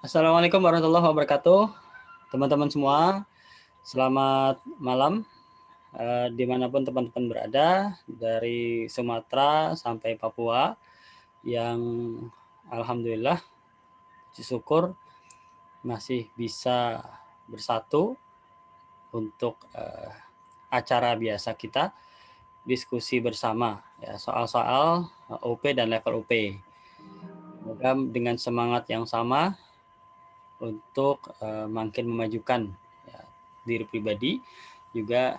Assalamualaikum warahmatullahi wabarakatuh, teman-teman semua. Selamat malam, dimanapun teman-teman berada, dari Sumatera sampai Papua, yang alhamdulillah, puji syukur masih bisa bersatu untuk acara biasa kita, diskusi bersama ya soal-soal UP dan level UP. Semoga dengan semangat yang sama untuk makin memajukan ya, diri pribadi juga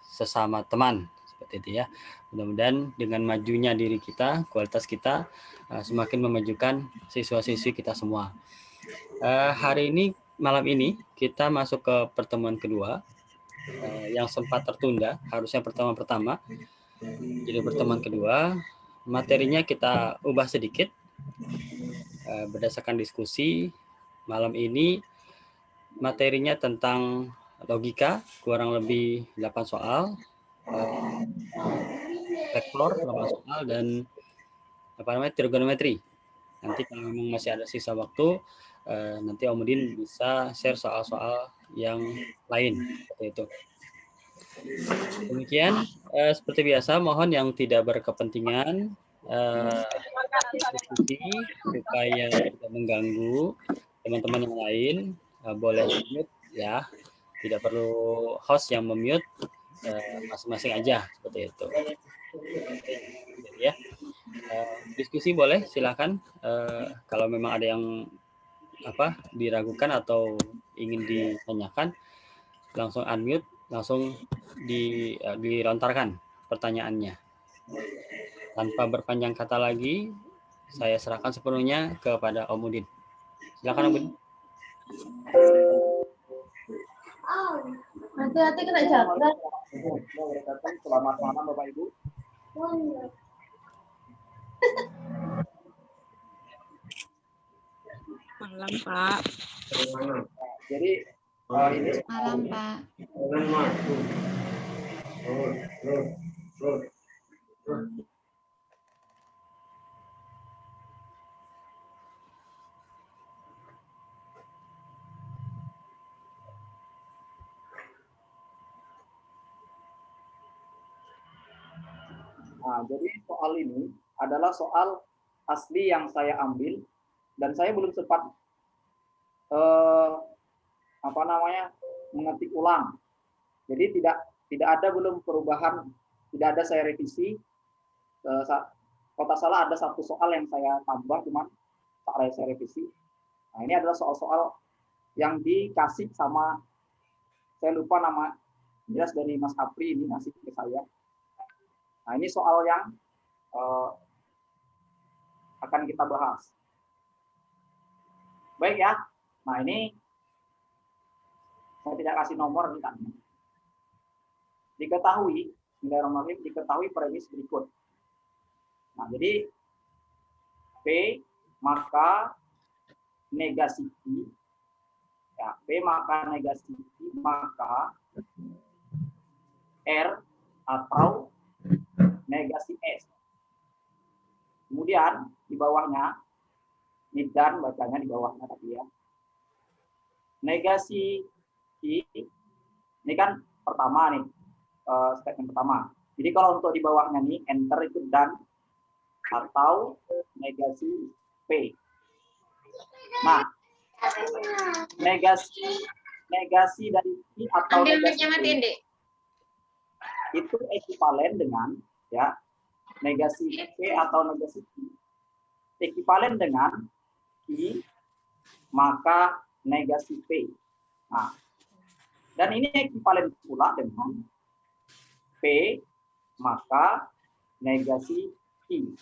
sesama teman seperti itu ya. Mudah-mudahan dengan majunya diri kita, kualitas kita semakin memajukan siswa-siswi kita semua. Hari ini, malam ini kita masuk ke pertemuan kedua yang sempat tertunda, harusnya pertemuan pertama. Jadi pertemuan kedua, materinya kita ubah sedikit berdasarkan diskusi. Malam ini materinya tentang logika, kurang lebih 8 soal, vektor 8 soal, dan trigonometri. Nanti kalau memang masih ada sisa waktu, nanti Om Udin bisa share soal-soal yang lain seperti itu. Demikian, seperti biasa, mohon yang tidak berkepentingan diskusi supaya tidak mengganggu teman-teman yang lain, boleh mute ya, tidak perlu host yang memute, masing-masing aja seperti itu. Jadi ya, diskusi boleh, silakan. Kalau memang ada yang diragukan atau ingin ditanyakan, langsung unmute, langsung dilontarkan pertanyaannya. Tanpa berpanjang kata lagi, saya serahkan sepenuhnya kepada Om Udin. Silakan Om Udin. Hati-hati kena jatuh. Selamat malam Bapak Ibu. Malam Pak. Jadi ini Malam Pak. jadi soal ini adalah soal asli yang saya ambil dan saya belum sempat mengetik ulang. Jadi tidak ada belum perubahan, tidak ada saya revisi. Kalau tak salah ada satu soal yang saya tambah, cuman tak saya revisi. Nah, ini adalah soal-soal yang dikasih sama, saya lupa nama, jelas dari Mas Apri ini ngasih ke saya. Nah, ini soal yang akan kita bahas. Baik ya. Nah, ini saya tidak kasih nomor kan. Diketahui premis berikut. Nah, jadi P maka negasi Q, ya, P maka negasi Q, maka R atau negasi S. Kemudian di bawahnya, ini dan bacanya di bawahnya tadi ya. Negasi I, ini kan pertama nih, statement pertama. Jadi kalau untuk di bawahnya nih, enter itu dan atau negasi P. Nah, negasi dari I atau negasi P itu ekivalen dengan ya negasi P atau negasi Q ekivalen dengan I maka negasi P. Nah, dan ini ekivalen pula dengan P maka negasi Q.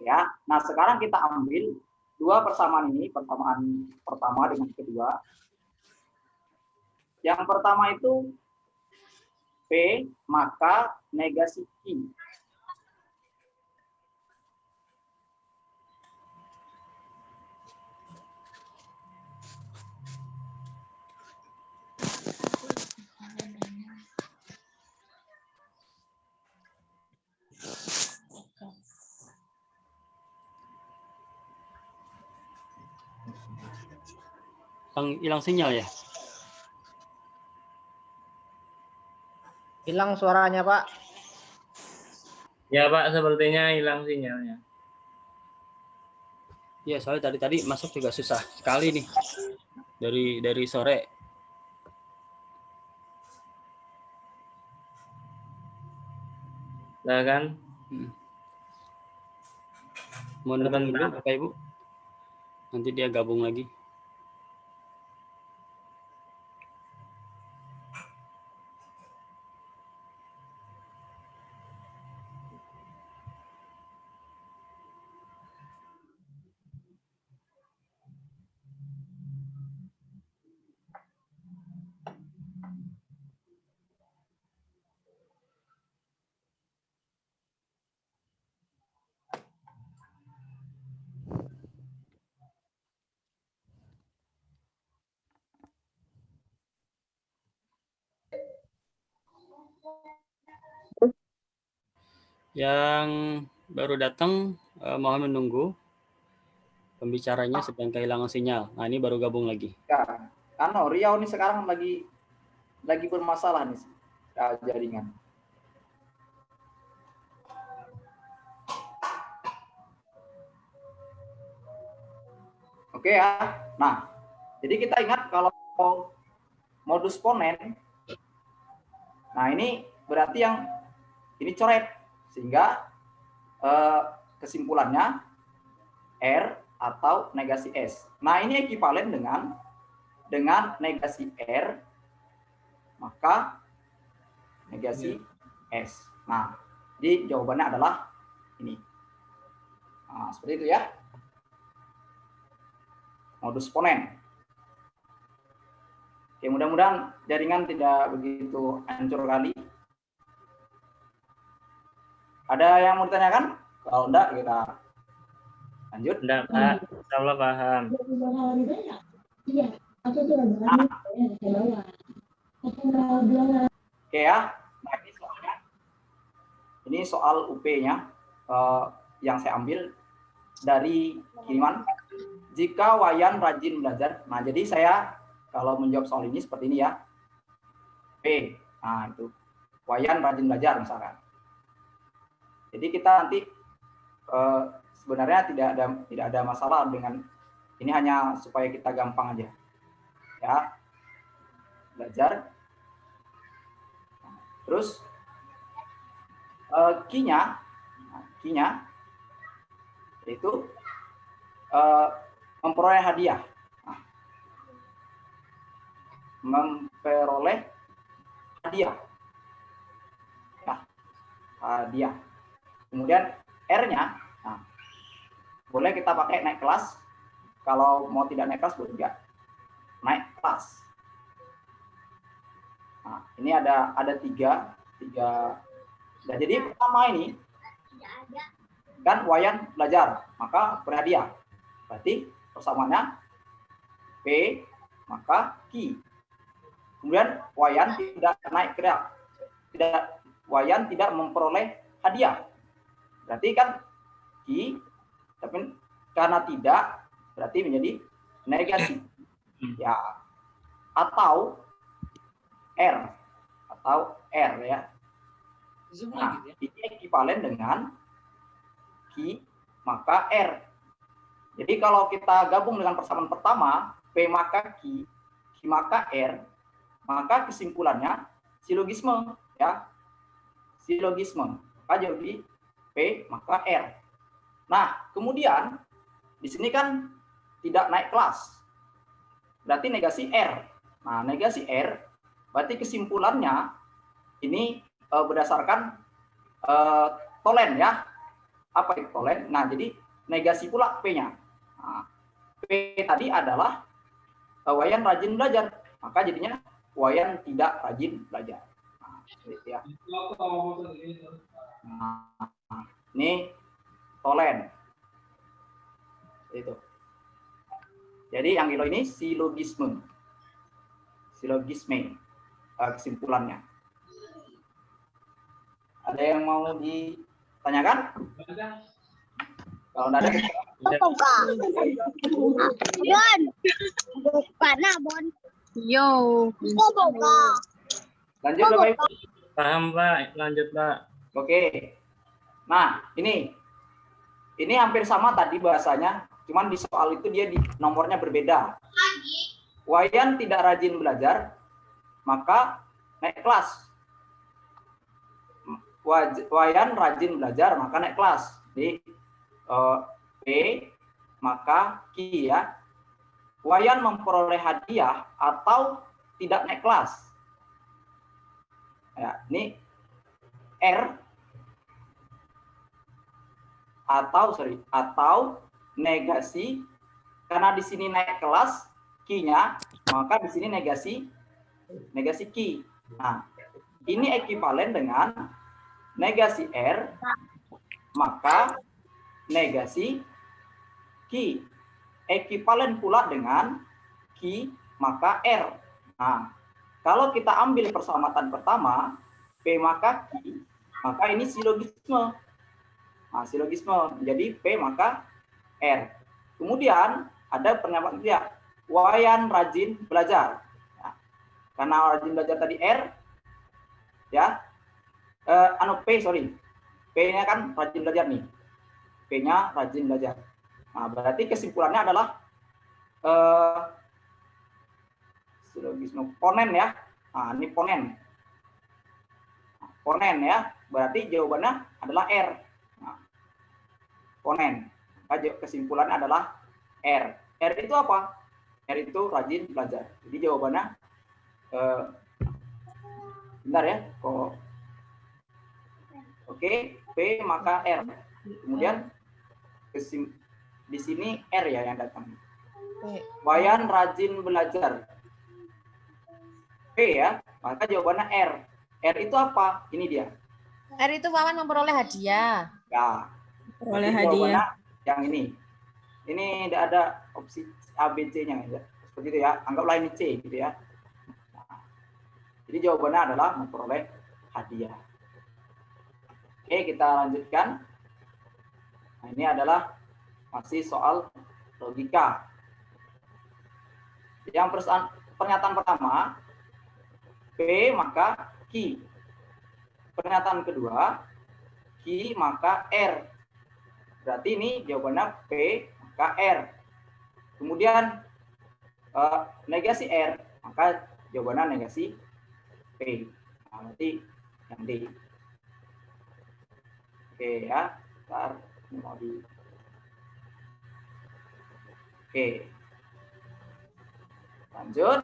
Ya, nah sekarang kita ambil dua persamaan ini, persamaan pertama dengan kedua. Yang pertama itu P maka negasi Q. Hilang sinyal ya? Hilang suaranya, Pak. Ya Pak, sepertinya hilang sinyalnya. Iya, soalnya tadi masuk juga susah sekali nih. Dari sore. Nah kan? Mau nonton dulu Bapak Ibu. Nanti dia gabung lagi. Yang baru datang mohon menunggu. Pembicaranya sedang kehilangan sinyal. Nah, ini baru gabung lagi. Ya, Riau nih sekarang lagi bermasalah nih jaringan. Oke ya. Nah, jadi kita ingat kalau modus ponen, nah ini berarti yang ini coret, sehingga kesimpulannya R atau negasi S. Nah, ini ekivalen dengan negasi R, maka negasi S. Nah, jadi jawabannya adalah ini. Nah, seperti itu ya. Modus ponen. Oke, mudah-mudahan jaringan tidak begitu hancur kali. Ada yang mau ditanyakan? Kalau enggak, kita lanjut. Enggak, Pak. Insyaallah paham. Oke ya. Nah, ini soalnya. Ini soal UP-nya yang saya ambil dari kiriman. Jika Wayan rajin belajar. Nah, jadi saya kalau menjawab soal ini seperti ini ya. P. Nah, itu. Wayan rajin belajar misalkan. Jadi kita nanti sebenarnya tidak ada masalah dengan ini, hanya supaya kita gampang aja. Ya. Belajar. Terus key-nya itu memperoleh hadiah. Nah, memperoleh hadiah. Ya, hadiah. Kemudian R-nya, nah, boleh kita pakai naik kelas. Kalau mau tidak naik kelas, boleh juga naik kelas. Nah, ini ada tiga. Nah, jadi pertama ini kan Wayan belajar, maka berhadiah. Berarti persamaannya P maka Q. Kemudian Wayan tidak naik kelas, Wayan tidak memperoleh hadiah. Berarti kan Q, tapi karena tidak berarti menjadi negasi. Ya. Atau R ya. Nah, ini ekivalen dengan Q maka R. Jadi kalau kita gabung dengan persamaan pertama, P maka Q maka R, maka kesimpulannya silogisme ya. Silogisme. Maka jadi P maka R. Nah, kemudian di sini kan tidak naik kelas. Berarti negasi R. Nah, negasi R berarti kesimpulannya ini berdasarkan tolen ya. Apa itu tolen? Nah, jadi negasi pula P-nya. Nah, P tadi adalah Wayan rajin belajar, maka jadinya Wayan tidak rajin belajar. Nah, ya. Nah, ini tolen. Itu. Jadi yang kilo ini silogisme. Silogisme kesimpulannya. Ada yang mau ditanyakan? Kalau tidak ada, Lanjut Bapak Ibu. Paham Pak, lanjut Pak. Oke. Nah, ini hampir sama tadi bahasanya, cuman di soal itu dia di nomornya berbeda. Wayan tidak rajin belajar, maka naik kelas. Wayan rajin belajar, maka naik kelas. Jadi P maka Q ya. Wayan memperoleh hadiah atau tidak naik kelas. Ya, ini R atau negasi, karena di sini naik kelas Q-nya, maka di sini negasi Q. Nah, ini ekuivalen dengan negasi R, maka negasi Q. Ekuivalen pula dengan Q, maka R. Nah, kalau kita ambil persamaan pertama, P maka Q, maka ini silogisme. Nah, silogisme. Jadi P maka R. Kemudian ada pernyataan dia, Wayan rajin belajar. Nah, karena rajin belajar tadi R, ya, P-nya kan rajin belajar nih. P-nya rajin belajar. Nah, berarti kesimpulannya adalah silogisme ponen ya. Nah, ini ponen. Ponen ya. Berarti jawabannya adalah R. Nah, ponen. Maka kesimpulannya adalah R. R itu apa? R itu rajin belajar. Jadi jawabannya bentar ya. Oke, P maka R. Kemudian di sini R ya yang datang. Wayan rajin belajar. P ya, maka jawabannya R. R itu apa? Ini dia. R itu Wawan memperoleh hadiah. Ya. Memperoleh hadiah. Yang ini. Ini tidak ada opsi A, B, C-nya. Ya. Seperti itu ya. Anggaplah ini C gitu ya. Nah, jadi jawabannya adalah memperoleh hadiah. Oke, kita lanjutkan. Nah, ini adalah masih soal logika. Yang pernyataan pertama, P maka Q. Pernyataan kedua, Q maka R. Berarti ini jawabannya P maka R. Kemudian negasi R, maka jawabannya negasi P. Nah, berarti yang D. Oke ya, ntar mau di. Oke. Lanjut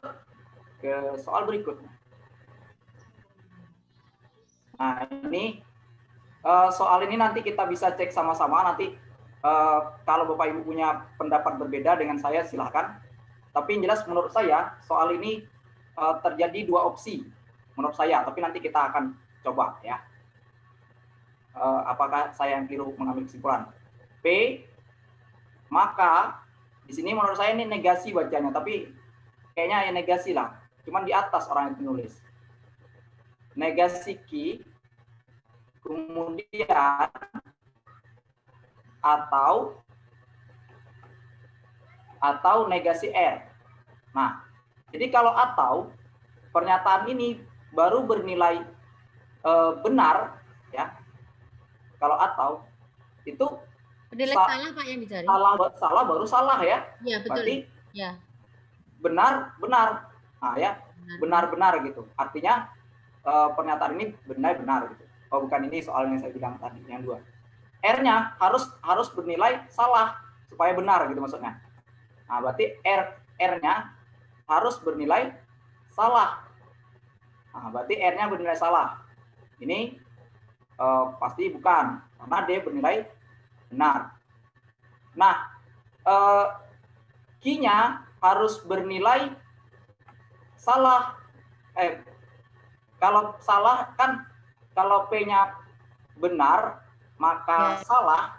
ke soal berikutnya. Nah, ini soal ini nanti kita bisa cek sama-sama. Nanti kalau Bapak Ibu punya pendapat berbeda dengan saya, silahkan. Tapi yang jelas menurut saya, soal ini terjadi dua opsi menurut saya. Tapi nanti kita akan coba ya. Apakah saya yang keliru mengambil kesimpulan. P, maka di sini menurut saya ini negasi bacanya. Tapi kayaknya ya negasi lah. Cuman di atas orang yang menulis. Negasi Q, kemudian atau negasi R. Nah, jadi kalau atau, pernyataan ini baru bernilai benar ya. Kalau atau itu Penilai salah Pak yang dicari. Salah baru salah ya. Iya, betul. Berarti ya. Benar. Nah ya, benar gitu. Artinya pernyataan ini benar gitu. Oh, bukan ini soalnya saya bilang tadi yang dua. R-nya harus bernilai salah supaya benar gitu maksudnya. Nah, berarti R-nya harus bernilai salah. Nah, berarti R-nya bernilai salah. Ini pasti bukan, karena D bernilai benar. Nah, Q-nya harus bernilai salah. Kalau salah kan, kalau P-nya benar, maka salah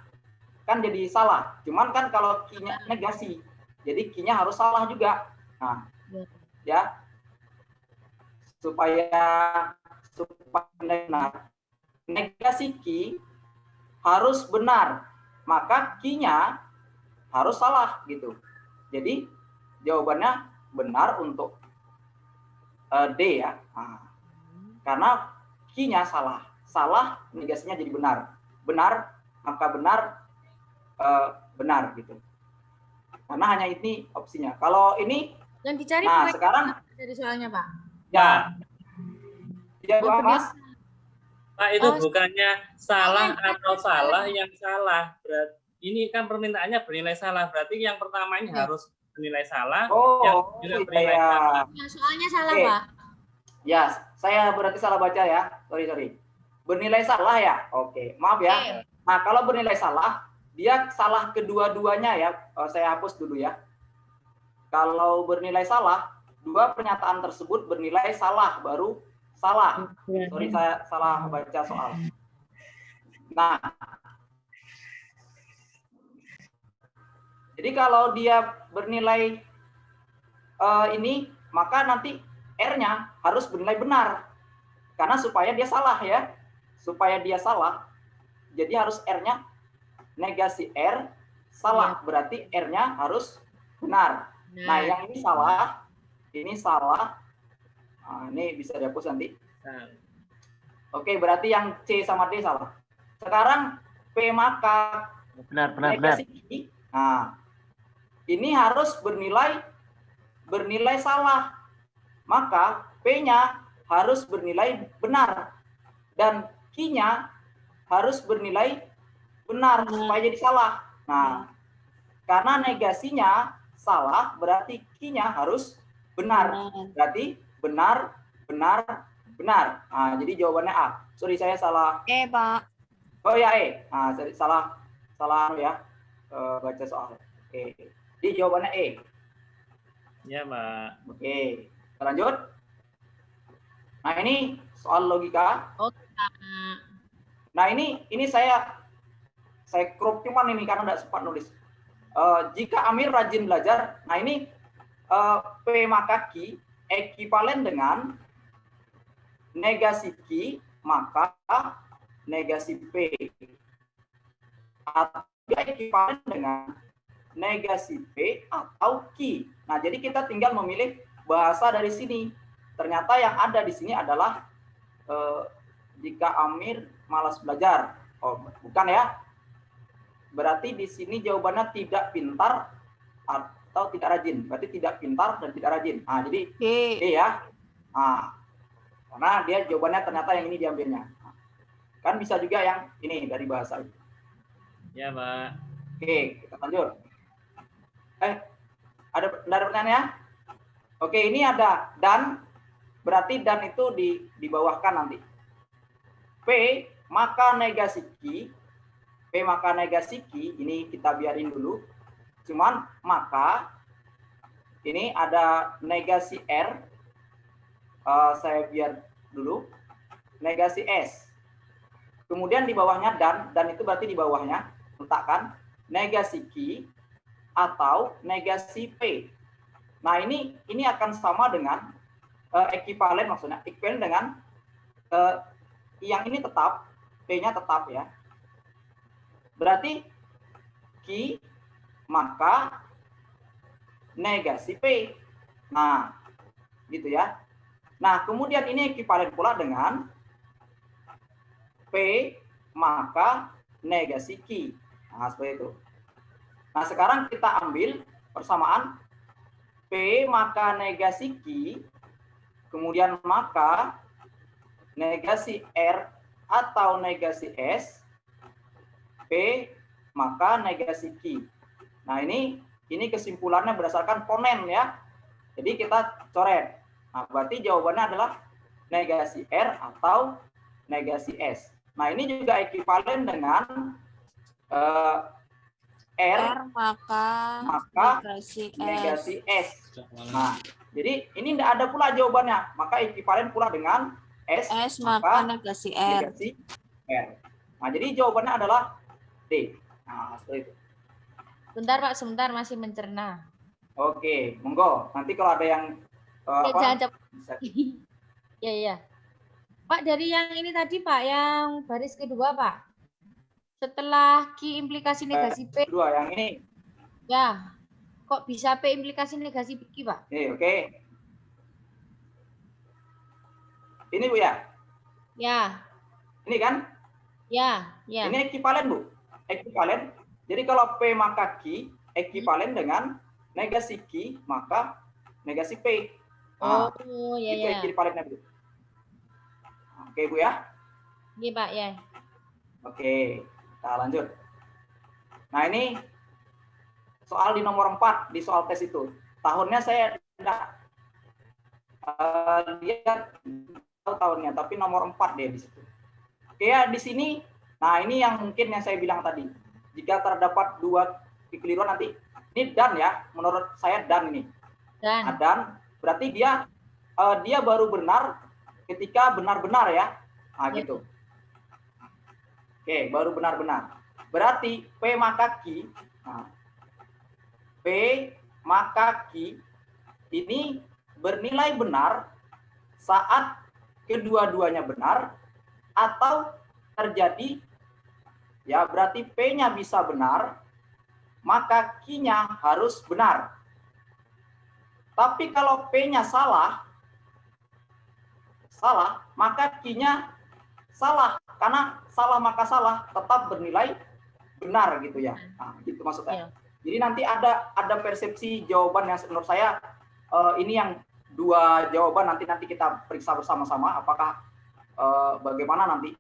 kan jadi salah. Cuman kan kalau Q-nya negasi, jadi Q-nya harus salah juga. Nah, ya, supaya benar, negasi Q harus benar, maka Q-nya harus salah gitu. Jadi jawabannya benar untuk D ya. Nah, karena Q-nya salah. Salah negasinya jadi benar. Benar maka benar benar gitu. Karena hanya ini opsinya. Kalau ini Yang dicari nah bukan sekarang dari soalnya, Pak. ya dia Oh, apa? Pak, itu Oh, bukannya salah oh, atau salah yang salah. Berarti ini kan permintaannya bernilai salah. Berarti yang pertama ini ya. harus bernilai salah, yang Oh juga iya bernilai ya. salah. Ya, soalnya salah, Oke. Pak. Ya, saya berarti salah baca ya. Sorry. Bernilai salah ya? Oke, maaf ya. Nah, kalau bernilai salah, dia salah kedua-duanya ya. Saya hapus dulu ya. Kalau bernilai salah, dua pernyataan tersebut bernilai salah, baru salah. Sorry, saya salah baca soal. Nah, jadi kalau dia bernilai ini, maka nanti R-nya harus bernilai benar. Karena supaya dia salah ya. Supaya dia salah, jadi harus R-nya negasi R salah. Berarti R-nya harus benar. Nah, yang ini salah. Ini salah. Nah, ini bisa dihapus nanti. Oke, berarti yang C sama D salah. Sekarang P maka Benar. negasi Q. Nah, ini harus bernilai salah. Maka P-nya harus bernilai benar. Dan Q-nya harus bernilai benar supaya jadi salah. Nah, karena negasinya salah, berarti Q-nya harus benar. Berarti benar. Nah, jadi jawabannya A. Sorry, saya salah. Pak. Oh ya, E. Nah, salah ya. Baca soal. Oke. Jadi jawabannya E. Ya, Pak. Oke. Lanjut. Nah, ini soal logika. Nah, ini saya crop cuman ini karena tidak sempat nulis. Jika Amir rajin belajar, nah ini P maka Q ekivalen dengan negasi Q maka negasi P, atau ekivalen dengan negasi P atau Q. Nah, jadi kita tinggal memilih bahasa dari sini. Ternyata yang ada di sini adalah jika Amir malas belajar. Oh, bukan ya. Berarti di sini jawabannya tidak pintar atau tidak rajin. Berarti tidak pintar dan tidak rajin. Nah, jadi D ya. Nah, karena dia jawabannya ternyata yang ini diambilnya. Kan bisa juga yang ini dari bahasa. Ya, Pak. Oke, kita lanjut. Ada pertanyaan ya? Oke, ini ada dan. Berarti dan itu dibawahkan nanti. P maka negasi Q. P maka negasi Q, ini kita biarin dulu. Cuman maka ini ada negasi R. Saya biar dulu. Negasi S. Kemudian di bawahnya dan itu berarti di bawahnya letakkan negasi Q atau negasi P. Nah, ini akan sama dengan ekivalen, maksudnya ekivalen dengan yang ini tetap, P-nya tetap ya. Berarti Q maka negasi P. Nah, gitu ya. Nah, kemudian ini ekivalen pula dengan P maka negasi Q. Nah, seperti itu. Nah, sekarang kita ambil persamaan P maka negasi Q, kemudian maka negasi R atau negasi S, P maka negasi Q. Nah, ini kesimpulannya berdasarkan ponen ya. Jadi kita coret. Nah, berarti jawabannya adalah negasi R atau negasi S. Nah, ini juga ekivalen dengan R maka negasi S. Nah, jadi ini tidak ada pula jawabannya. Maka ekivalen pula dengan S maka negasi R. Nah, jadi jawabannya adalah D. Nah, seperti itu. Bentar, Pak, sebentar masih mencerna. Oke, monggo. Nanti kalau ada yang bisa. Iya. Pak, dari yang ini tadi, Pak, yang baris kedua, Pak. Setelah Q implikasi negasi P. Kedua, yang ini. Ya. Kok bisa P implikasi negasi Q, Pak? Oke. Ini Bu ya? Ya. Ini kan? Ya, ya. Ini ekivalen Bu. Ekivalen. Jadi kalau P maka Q ekivalen dengan negasi Q maka negasi P. Nah, Oh, ya itu ya. ekivalennya Bu. Oke Bu ya? Iya Pak ya. Oke, kita lanjut. Nah ini soal di nomor 4 di soal tes itu. Tahunnya saya tidak lihat tahunnya, tapi nomor 4 deh di situ. Oke ya, di sini. Nah ini yang mungkin yang saya bilang tadi. Jika terdapat dua kekeliruan nanti, ini dan ya, menurut saya dan ini. Dan. Dan berarti dia baru benar ketika benar-benar ya. Nah gitu. Oke, baru benar-benar. Berarti P maka Q. Nah, P maka Q ini bernilai benar saat kedua-duanya benar atau terjadi ya berarti P-nya bisa benar maka Q-nya harus benar. Tapi kalau P-nya salah maka Q-nya salah karena salah maka salah tetap bernilai benar gitu ya. Nah, gitu maksudnya. Ya. Jadi nanti ada persepsi jawaban yang menurut saya ini yang dua jawaban nanti kita periksa bersama-sama apakah bagaimana nanti.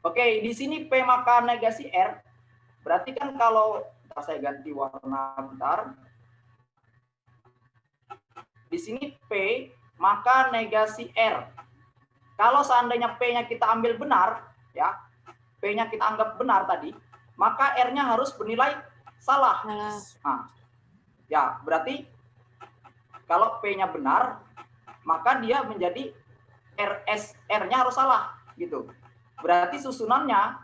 Oke, di sini P maka negasi R. Berarti kan kalau saya ganti warna bentar. Di sini P maka negasi R. Kalau seandainya P-nya kita ambil benar, ya, P-nya kita anggap benar tadi, maka R-nya harus bernilai salah. Nah, ya, berarti kalau P-nya benar, maka dia menjadi R-nya harus salah, gitu. Berarti susunannya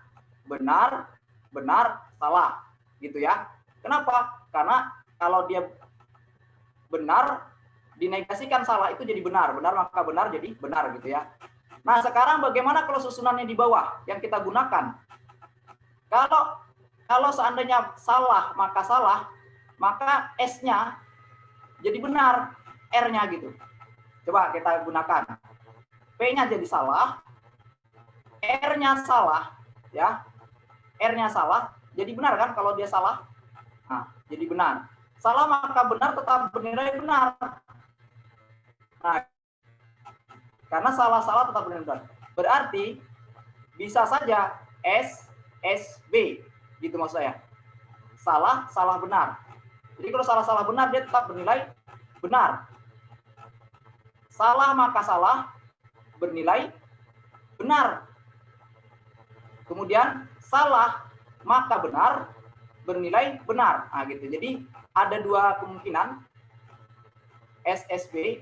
benar, salah, gitu ya. Kenapa? Karena kalau dia benar, dinegasikan salah itu jadi benar maka benar jadi benar, gitu ya. Nah, sekarang bagaimana kalau susunannya di bawah yang kita gunakan? Kalau seandainya salah, maka S-nya jadi benar, R-nya gitu. Coba kita gunakan. P-nya jadi salah, R-nya salah, ya. R-nya salah, jadi benar kan kalau dia salah? Nah, jadi benar. Salah maka benar tetap bernilai benar. Nah, karena salah tetap benar. Berarti bisa saja SSB, gitu maksud saya. Salah benar. Jadi kalau salah benar dia tetap bernilai benar. Salah maka salah bernilai benar. Kemudian salah maka benar bernilai benar. Nah, gitu. Jadi ada dua kemungkinan, SSB,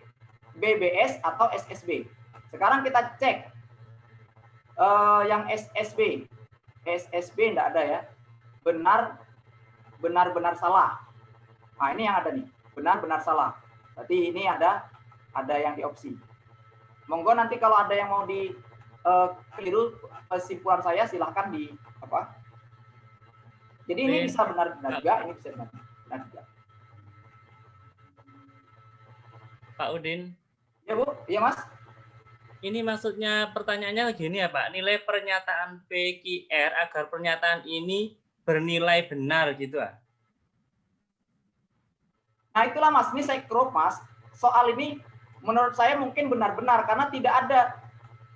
BBS atau SSB. Sekarang kita cek yang SSB. SSB enggak ada ya. Benar salah. Nah, ini yang ada nih. Benar salah. Berarti ini ada yang di opsi. Monggo nanti kalau ada yang mau di keliru kesimpulan saya silahkan di apa? Jadi ini bisa benar juga, ini bisa benar juga. Pak Udin. Ya Bu, iya Mas. Ini maksudnya pertanyaannya gini ya Pak, nilai pernyataan PQR agar pernyataan ini bernilai benar gitu ah. Nah itulah Mas, ini saya crop Mas. Soal ini menurut saya mungkin benar-benar karena tidak ada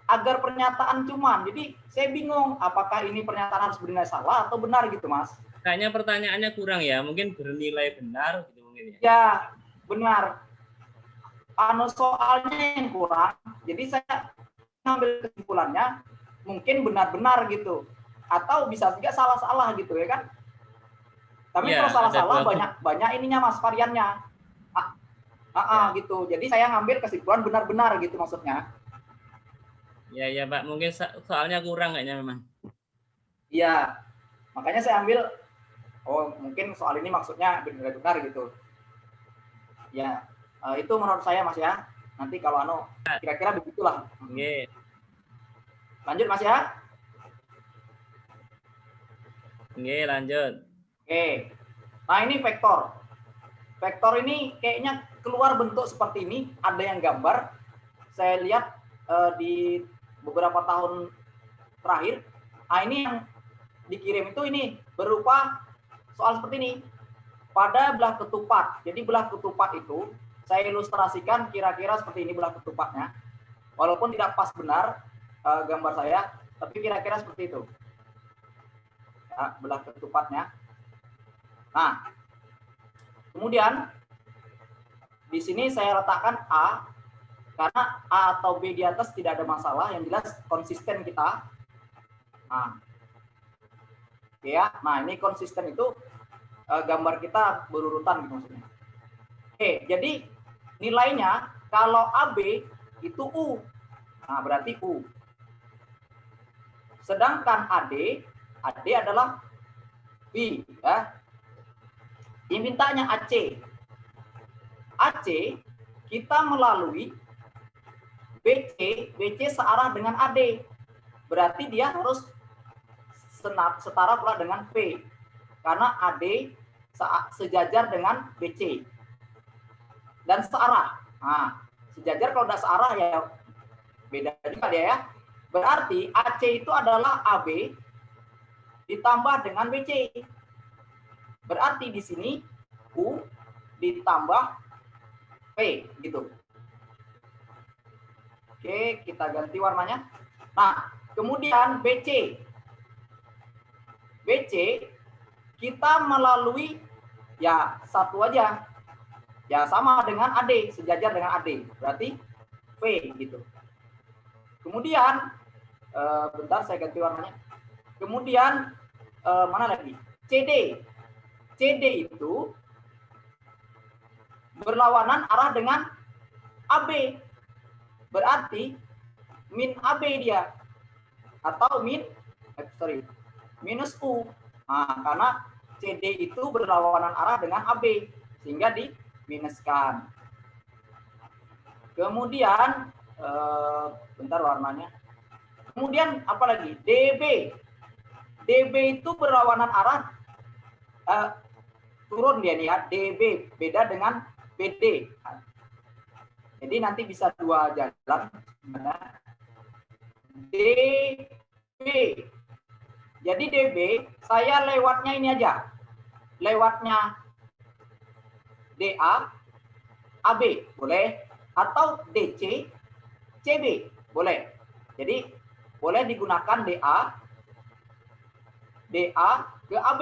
agar pernyataan cuman. Jadi saya bingung apakah ini pernyataan harus bernilai salah atau benar gitu Mas. Kayaknya pertanyaannya kurang ya, mungkin bernilai benar gitu mungkin ya. Ya, benar. Soalnya yang kurang, jadi saya ngambil kesimpulannya mungkin benar-benar gitu, atau bisa juga salah-salah gitu ya kan. Tapi ya, kalau salah-salah banyak ininya Mas, variannya. Gitu. Jadi saya ngambil kesimpulan benar-benar gitu maksudnya. Ya Pak, mungkin soalnya kurang kayaknya memang. Iya, makanya saya ambil. Oh mungkin soal ini maksudnya benar-benar gitu. Ya. Itu menurut saya Mas ya. Nanti kalau kira-kira begitulah. Oke. Lanjut Mas ya. Oke, lanjut. Oke. Nah, ini vektor. vektor ini kayaknya keluar bentuk seperti ini, ada yang gambar. Saya lihat di beberapa tahun terakhir. Nah, ini yang dikirim itu ini berupa soal seperti ini. Pada belah ketupat. Jadi belah ketupat itu saya ilustrasikan kira-kira seperti ini belah ketupatnya. Walaupun tidak pas benar gambar saya, tapi kira-kira seperti itu. Ya, belah ketupatnya. Nah, kemudian di sini saya letakkan A, karena A atau B di atas tidak ada masalah, yang jelas konsisten kita. Nah, ya, nah ini konsisten itu gambar kita berurutan gitu maksudnya. Oke, jadi nilainya kalau AB itu U, nah berarti U. Sedangkan AD adalah B, ya. Dimintanya AC. AC kita melalui BC searah dengan AD. Berarti dia harus setara pula dengan P. Karena AD sejajar dengan BC. Dan searah. Nah, sejajar kalau udah searah ya beda juga dia ya. Berarti AC itu adalah AB ditambah dengan BC. Berarti di sini U ditambah P gitu. Oke, kita ganti warnanya. Nah, kemudian BC. BC kita melalui ya satu aja. Ya sama dengan AD, sejajar dengan AD. Berarti P gitu. Kemudian bentar saya ganti warnanya. Kemudian mana lagi? CD. CD itu berlawanan arah dengan AB. Berarti min AB dia atau minus U. Nah, karena CD itu berlawanan arah dengan AB sehingga diminuskan. Kemudian bentar warnanya. Kemudian apa lagi? DB. DB itu berlawanan arah turun dia nih ya. DB beda dengan BD. Jadi nanti bisa dua jalan. DB. Jadi DB saya lewatnya ini aja. Lewatnya DA, AB boleh, atau DC, CB boleh. Jadi boleh digunakan DA ke AB.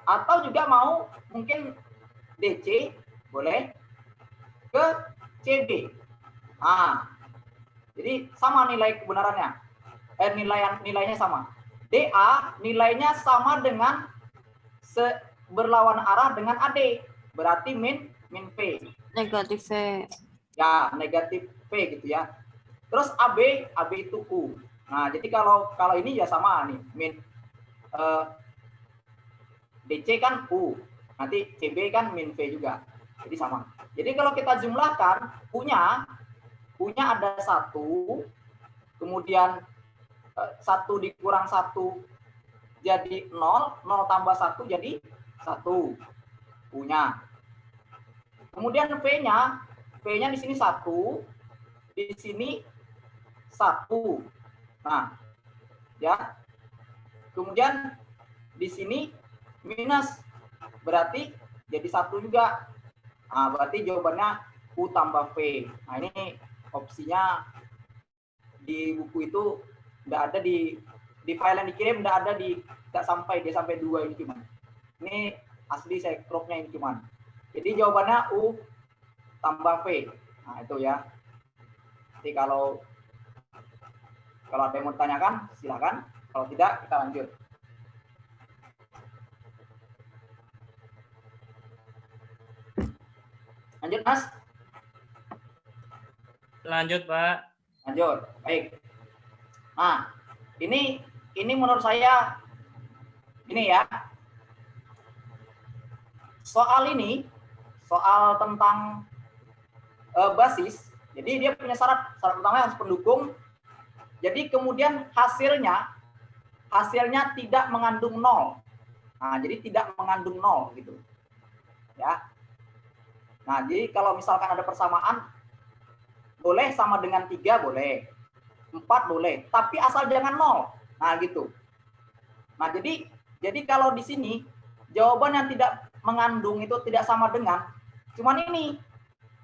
Atau juga mau mungkin DC boleh ke CB. Nah, jadi sama nilai kebenarannya. Nilainya sama. DA nilainya sama dengan berlawan arah dengan AD. Berarti min P. Negatif V. Ya, negatif P gitu ya. Terus AB itu U. Nah, jadi kalau ini ya sama nih. DC kan U. Nanti CB kan min V juga. Jadi sama. Jadi kalau kita jumlahkan, U-nya ada 1, kemudian 1 dikurang 1 jadi 0, 0 tambah 1 jadi 1 U-nya. Kemudian V-nya di sini 1, di sini 1. Nah, ya. Kemudian di sini minus, berarti jadi 1 juga. Nah, berarti jawabannya U tambah V. Nah, ini opsinya di buku itu tidak ada di file yang dikirim, tidak sampai 2 ini cuman. Ini asli saya cropnya ini cuman. Jadi jawabannya U tambah V. Nah, itu ya. Jadi kalau ada yang mau tanyakan silakan. Kalau tidak kita lanjut. Lanjut, Mas. Lanjut, Pak. Lanjut. Baik. Nah, ini menurut saya ini ya. Soal tentang basis. Jadi dia punya syarat pertama harus pendukung. Jadi kemudian hasilnya tidak mengandung 0. Nah, jadi tidak mengandung 0 gitu. Ya. Nah, jadi kalau misalkan ada persamaan, boleh sama dengan 3 boleh, 4 boleh, tapi asal jangan 0. Nah, gitu. Nah, jadi kalau di sini jawaban yang tidak mengandung itu tidak sama dengan, cuman ini,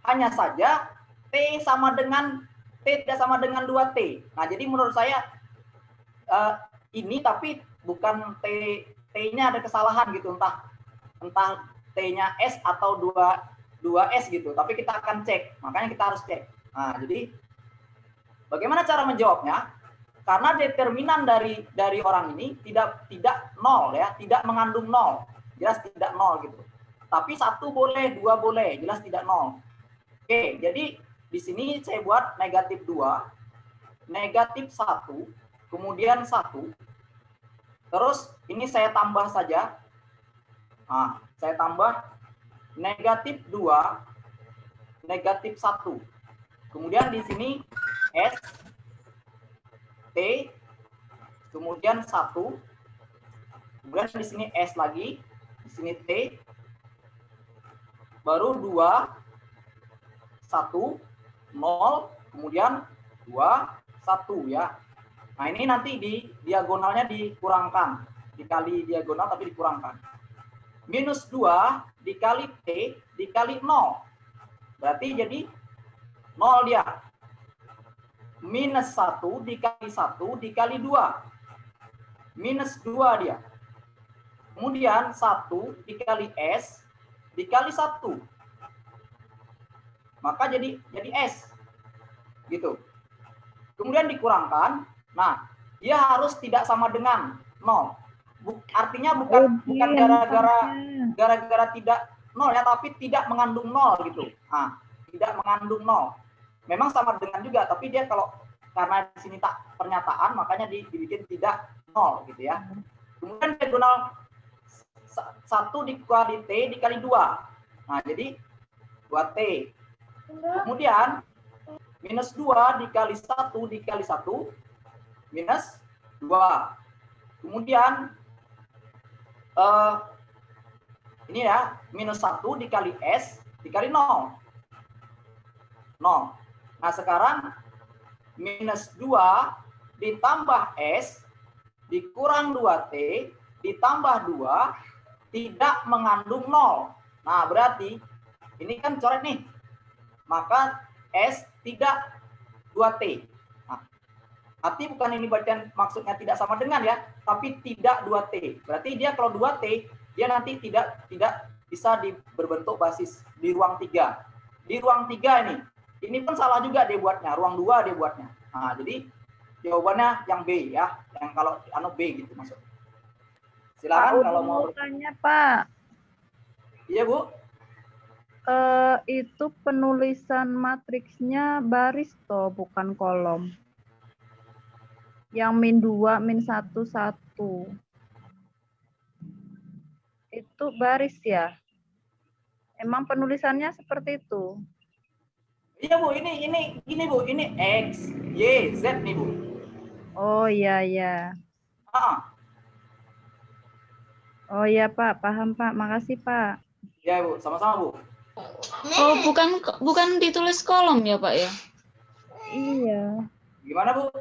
hanya saja T sama dengan T tidak sama dengan 2T. Nah, jadi menurut saya ini tapi bukan T-nya ada kesalahan gitu, entah T-nya S atau 2S gitu, tapi kita akan cek, makanya kita harus cek. Nah, jadi bagaimana cara menjawabnya? Karena determinan dari orang ini tidak 0 ya, tidak mengandung 0, jelas tidak 0 gitu. Tapi 1 boleh, 2 boleh, jelas tidak 0. Oke, jadi di sini saya buat negatif 2, negatif 1, kemudian 1. Terus ini saya tambah saja. Nah, saya tambah negatif 2, negatif 1. Kemudian di sini S, T, kemudian 1. Kemudian di sini S lagi, di sini T, baru 2, 1, 0, kemudian 2, 1 ya. Nah, ini nanti di diagonalnya dikurangkan, dikali diagonal tapi dikurangkan. Minus 2 dikali T dikali 0. Berarti jadi 0 dia. Minus 1 dikali 1 dikali 2. Minus 2 dia. Kemudian 1 dikali S dikali 1. Maka jadi S. Gitu. Kemudian dikurangkan. Nah, dia harus tidak sama dengan 0. Artinya bukan gara-gara tidak 0 ya, tapi tidak mengandung 0 gitu. Nah, tidak mengandung 0. Memang sama dengan juga, tapi dia kalau karena di sini tak pernyataan, makanya dibikin tidak 0 gitu ya. Kemudian diagonal 1 dikali T dikali 2. Nah, jadi 2T. Kemudian minus 2 dikali 1 dikali 1 minus 2. Kemudian ini ya, minus 1 dikali S dikali 0. 0. Nah, sekarang minus 2 ditambah S dikurang 2T ditambah 2 tidak mengandung 0. Nah, berarti ini kan coret nih. Maka S tidak 2T. Nah, arti bukan ini bagian maksudnya tidak sama dengan ya, tapi tidak 2T. Berarti dia kalau 2T, dia nanti tidak bisa berbentuk basis di ruang 3. Di ruang 3 ini pun salah juga dia buatnya, ruang 2 dia buatnya. Nah, jadi jawabannya yang B ya, yang kalau B gitu maksudnya. Silakan kalau mau tanya, Pak. Iya, Bu. Itu penulisan matriksnya baris toh, bukan kolom. Yang min 2, min 1, 1. Itu baris ya? Emang penulisannya seperti itu? Iya, Bu. Ini Bu, ini X, Y, Z nih, Bu. Oh iya iya. Oh iya, Pak, paham, Pak. Makasih, Pak. Ya, Bu, sama-sama, Bu. Oh, bukan ditulis kolom ya, Pak ya? Iya. Gimana, Bu?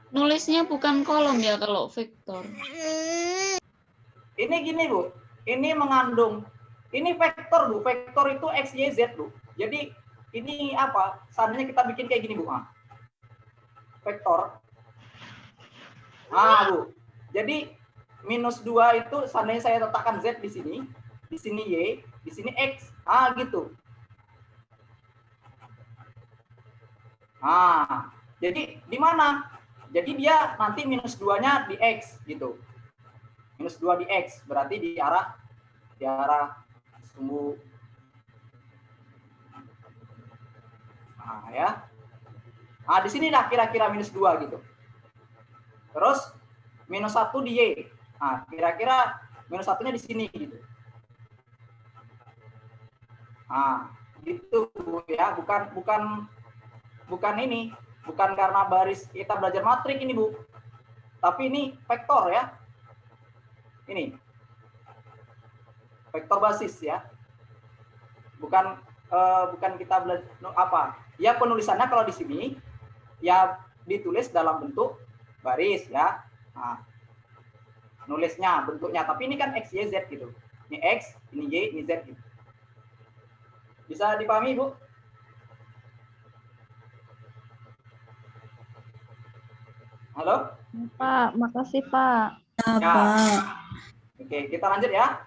Nulisnya bukan kolom ya kalau vektor. Ini gini, Bu. Ini mengandung, ini vektor, Bu. Vektor itu X, Y, Z, Bu. Jadi ini apa? Seandainya kita bikin kayak gini, Bu. Vektor. Nah, Bu. Jadi minus 2 itu seandainya saya letakkan Z di sini Y, di sini X. Ah, gitu. Nah, jadi di mana? Jadi dia nanti minus 2-nya di X gitu. Minus 2 di X, berarti di arah sumbu. Nah, ya. Nah, di sini lah kira-kira minus 2 gitu. Terus minus 1 di Y. Nah, kira-kira minus 1-nya di sini gitu. Nah, gitu ya, bukan ini, bukan karena baris kita belajar matrik ini, Bu. Tapi ini vektor ya. Ini. Vektor basis ya. Bukan bukan kita belajar apa? Ya penulisannya kalau di sini ya ditulis dalam bentuk baris ya. Nah, nulisnya bentuknya, tapi ini kan X, Y, Z gitu. Ini X, ini Y, ini Z gitu. Bisa dipahami, Bu? Halo? Pak, makasih Pak. Ya. Oke, kita lanjut ya.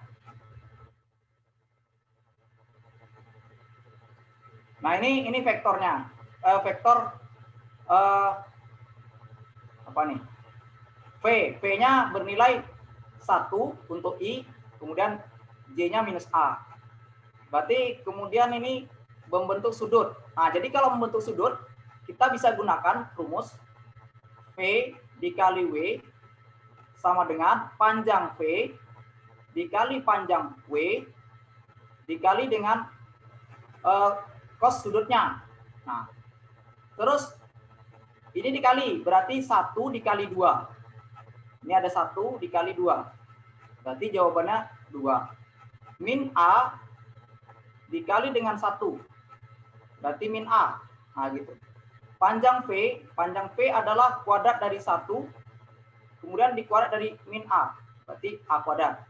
Nah, ini vektornya. Vektor apa nih? V-nya bernilai 1 untuk I, kemudian J-nya minus A. Berarti kemudian ini membentuk sudut. Nah, jadi kalau membentuk sudut, kita bisa gunakan rumus V dikali W sama dengan panjang V dikali panjang W dikali dengan cos sudutnya. Nah, terus ini dikali, berarti 1 dikali 2. Ini ada 1 dikali 2. Berarti jawabannya 2. Min A dikali dengan 1. Berarti min A. Nah, gitu. Panjang V adalah kuadrat dari 1. Kemudian dikuadrat dari min A. Berarti A kuadrat.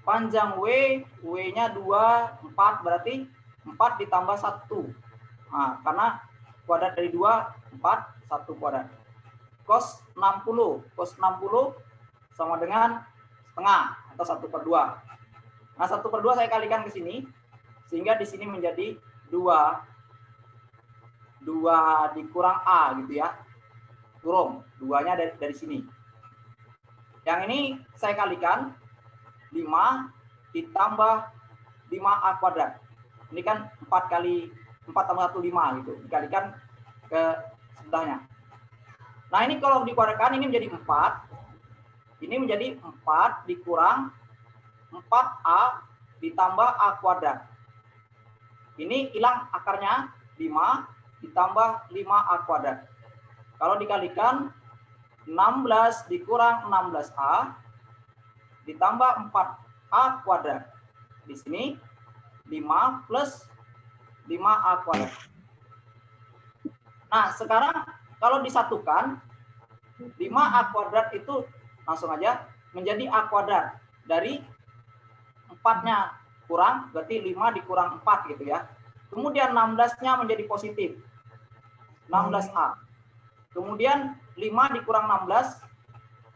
Panjang W-nya 2, 4. Berarti 4 ditambah 1. Nah, karena kuadrat dari 2, 4, 1 kuadrat. Cos 60 sama dengan setengah atau 1/2. Nah, 1/2 saya kalikan ke sini sehingga di sini menjadi 2 dikurang A gitu ya. Kurung 2-nya dari sini. Yang ini saya kalikan 5 ditambah 5A kuadrat. Ini kan 4 kali 4 tambah 1 5 gitu. Dikalikan ke sebelahnya. Nah, ini kalau dikuadratkan ini menjadi 4. Ini menjadi 4 dikurang 4A ditambah A kuadrat. Ini hilang akarnya 5 ditambah 5A kuadrat. Kalau dikalikan 16 dikurang 16A ditambah 4A kuadrat. Di sini 5 plus 5A kuadrat. Nah, sekarang kalau disatukan, 5A kuadrat itu langsung aja menjadi A kuadrat. Dari 4-nya kurang, berarti 5 dikurang 4 gitu ya. Kemudian 16-nya menjadi positif. 16A. Kemudian 5 dikurang 16,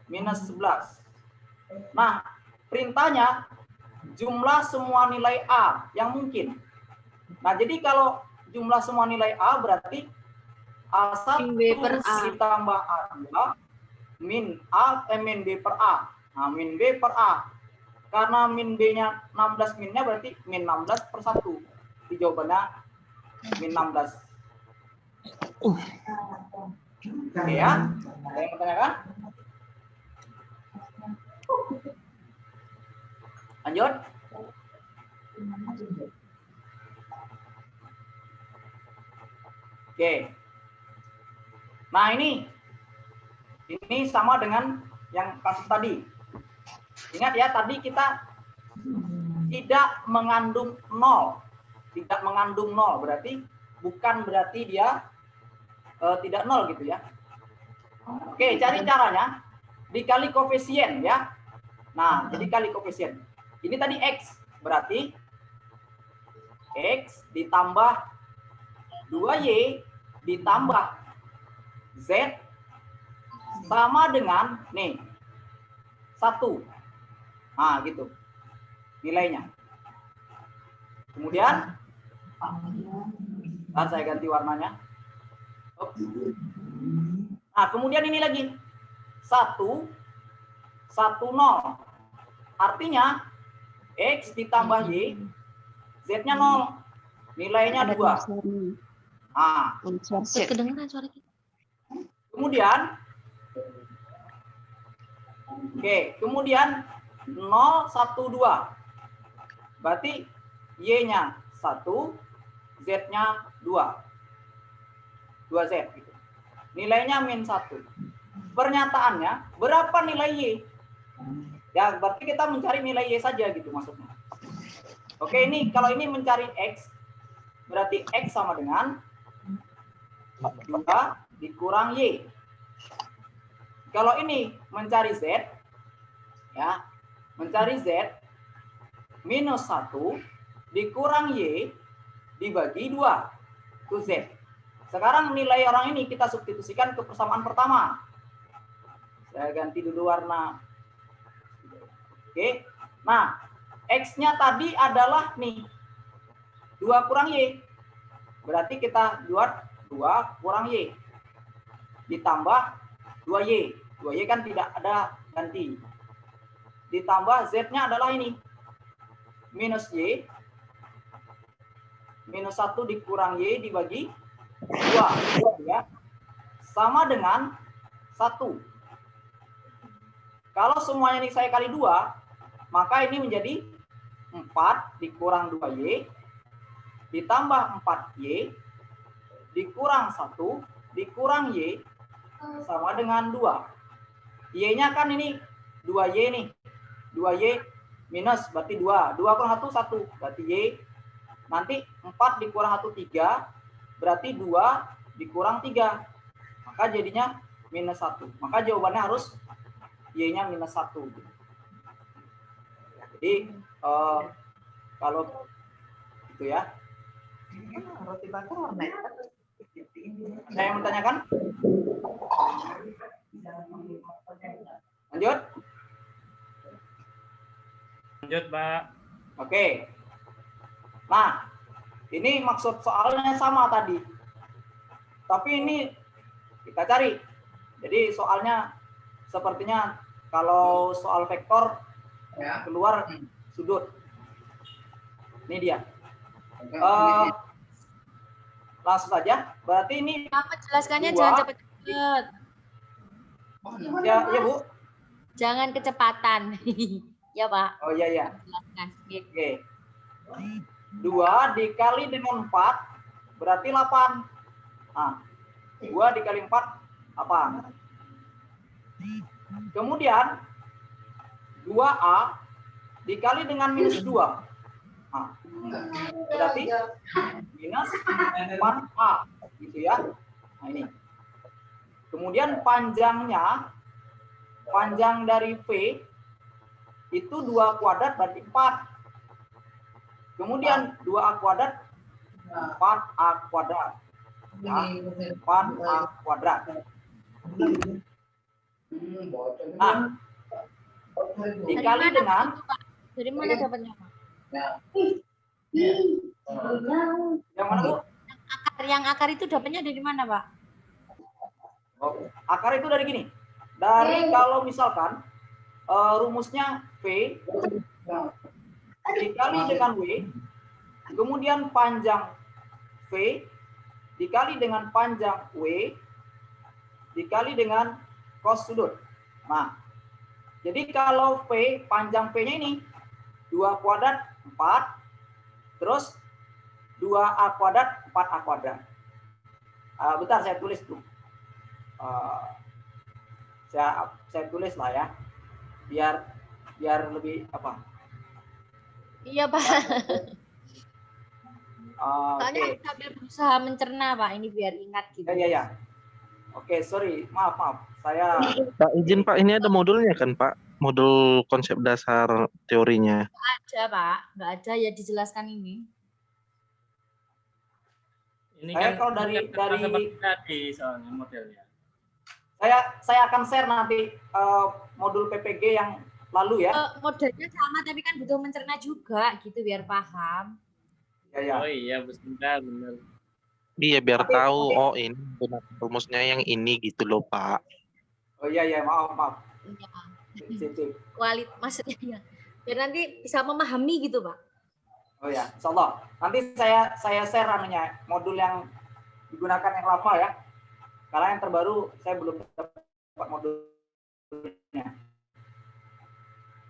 minus 11. Nah, perintahnya jumlah semua nilai A yang mungkin. Nah, jadi kalau jumlah semua nilai A berarti A1 ditambah A2 min B per A. Nah, min B per A. Karena min B-nya 16 minnya berarti min 16 per 1. Di jawabannya min 16. Oke ya. Ada yang bertanyakan? Lanjut. Oke. Nah, ini sama dengan yang kasus tadi. Ingat ya, tadi kita tidak mengandung 0. Tidak mengandung 0, berarti bukan berarti dia tidak 0 gitu ya. Oke, cari caranya. Dikali koefisien ya. Nah, jadi kali koefisien. Ini tadi X, berarti X ditambah 2Y ditambah Z sama dengan nih 1. Nah, gitu nilainya. Kemudian saya ganti warnanya. Nah, kemudian ini lagi 1 0. Artinya X ditambah Y, Z-nya 0. Nilainya 2. Nah, Kedengeran suara kita. kemudian kemudian 0 1 2. Berarti Y-nya 1, Z-nya 2. 2Z gitu. Nilainya min 1. Pernyataannya berapa nilai Y? Ya, berarti kita mencari nilai Y saja gitu maksudnya. Oke, ini kalau ini mencari X, berarti X sama dengan 2 dikurang Y. Kalau ini mencari Z, ya, mencari Z minus 1 dikurang Y dibagi 2, itu Z. Sekarang nilai orang ini kita substitusikan ke persamaan pertama. Saya ganti dulu warna. Oke. Nah, X-nya tadi adalah nih 2 kurang Y. Berarti kita buat 2 kurang Y. Ditambah 2Y. 2Y kan tidak ada ganti. Ditambah Z-nya adalah ini. Minus Y. Minus 1 dikurang Y dibagi 2. Ya. Sama dengan 1. Kalau semuanya ini saya kali 2, maka ini menjadi 4 dikurang 2Y, ditambah 4Y, dikurang 1, dikurang Y, sama dengan 2. Y-nya kan ini 2Y nih. 2Y minus, berarti 2. 2 kurang 1, 1. Berarti Y. Nanti 4 dikurang 1, 3. Berarti 2 dikurang 3. Maka jadinya minus 1. Maka jawabannya harus Y-nya minus 1. Jadi kalau itu ya. Saya yang bertanyakan? Lanjut? Lanjut, Pak. Oke. Nah, ini maksud soalnya sama tadi. Tapi ini kita cari. Jadi soalnya sepertinya kalau soal vektor keluar sudut. Ini dia. Langsung saja. Berarti ini Pak, menjelaskannya 2. jangan cepet-cepet. Ya, ya Bu. Jangan kecepatan. Ya, Pak. Oh iya ya. Jelaskan. Oke. 2 dikali dengan 4 berarti 8. Nah, 2 dikali 4 8. Kemudian 2A dikali dengan minus 2. Nah, berarti minus 4A gitu ya. Nah, ini. Kemudian panjangnya, panjang dari V itu 2 kuadrat berarti 4. Kemudian 2A kuadrat 4A kuadrat. Nah, 4A kuadrat. Nah, dikali dengan Dari mana dapatnya, Pak? yang mana Bu? Yang akar itu dapatnya dari mana, Pak? Oh, akar itu dari gini. Dari kalau misalkan rumusnya V dikali dengan W, kemudian panjang V dikali dengan panjang W dikali dengan cos sudut. Nah, jadi kalau V, panjang V-nya ini 2 kuadrat 4, terus 2A kuadrat 4A kuadrat. Bentar saya tulis tuh. Saya tulis lah ya, biar lebih apa? Iya, Pak. Soalnya Oke. sambil berusaha mencerna, Pak. Ini biar ingat gitu. Ya. Oke, sorry, maaf. Saya Pak, izin Pak, ini ada modulnya kan Pak? Modul konsep dasar teorinya. Ada, Pak. Nggak ada ya dijelaskan ini. Ini Saya kan kalau dari seperti tadi soalnya modelnya. saya akan share nanti modul PPG yang lalu ya. Modelnya sama tapi kan butuh mencerna juga gitu biar paham. Ya. Oh iya, benar. Iya, biar Tapi, tahu, oke. oh ini benar rumusnya yang ini gitu loh Pak. Oh iya, maaf. Iya. Sip. Maksudnya ya. Biar nanti bisa memahami gitu, Pak. Oh ya, insyaallah. Nanti saya share anunya, modul yang digunakan yang lama ya. Karena yang terbaru saya belum dapat modulnya.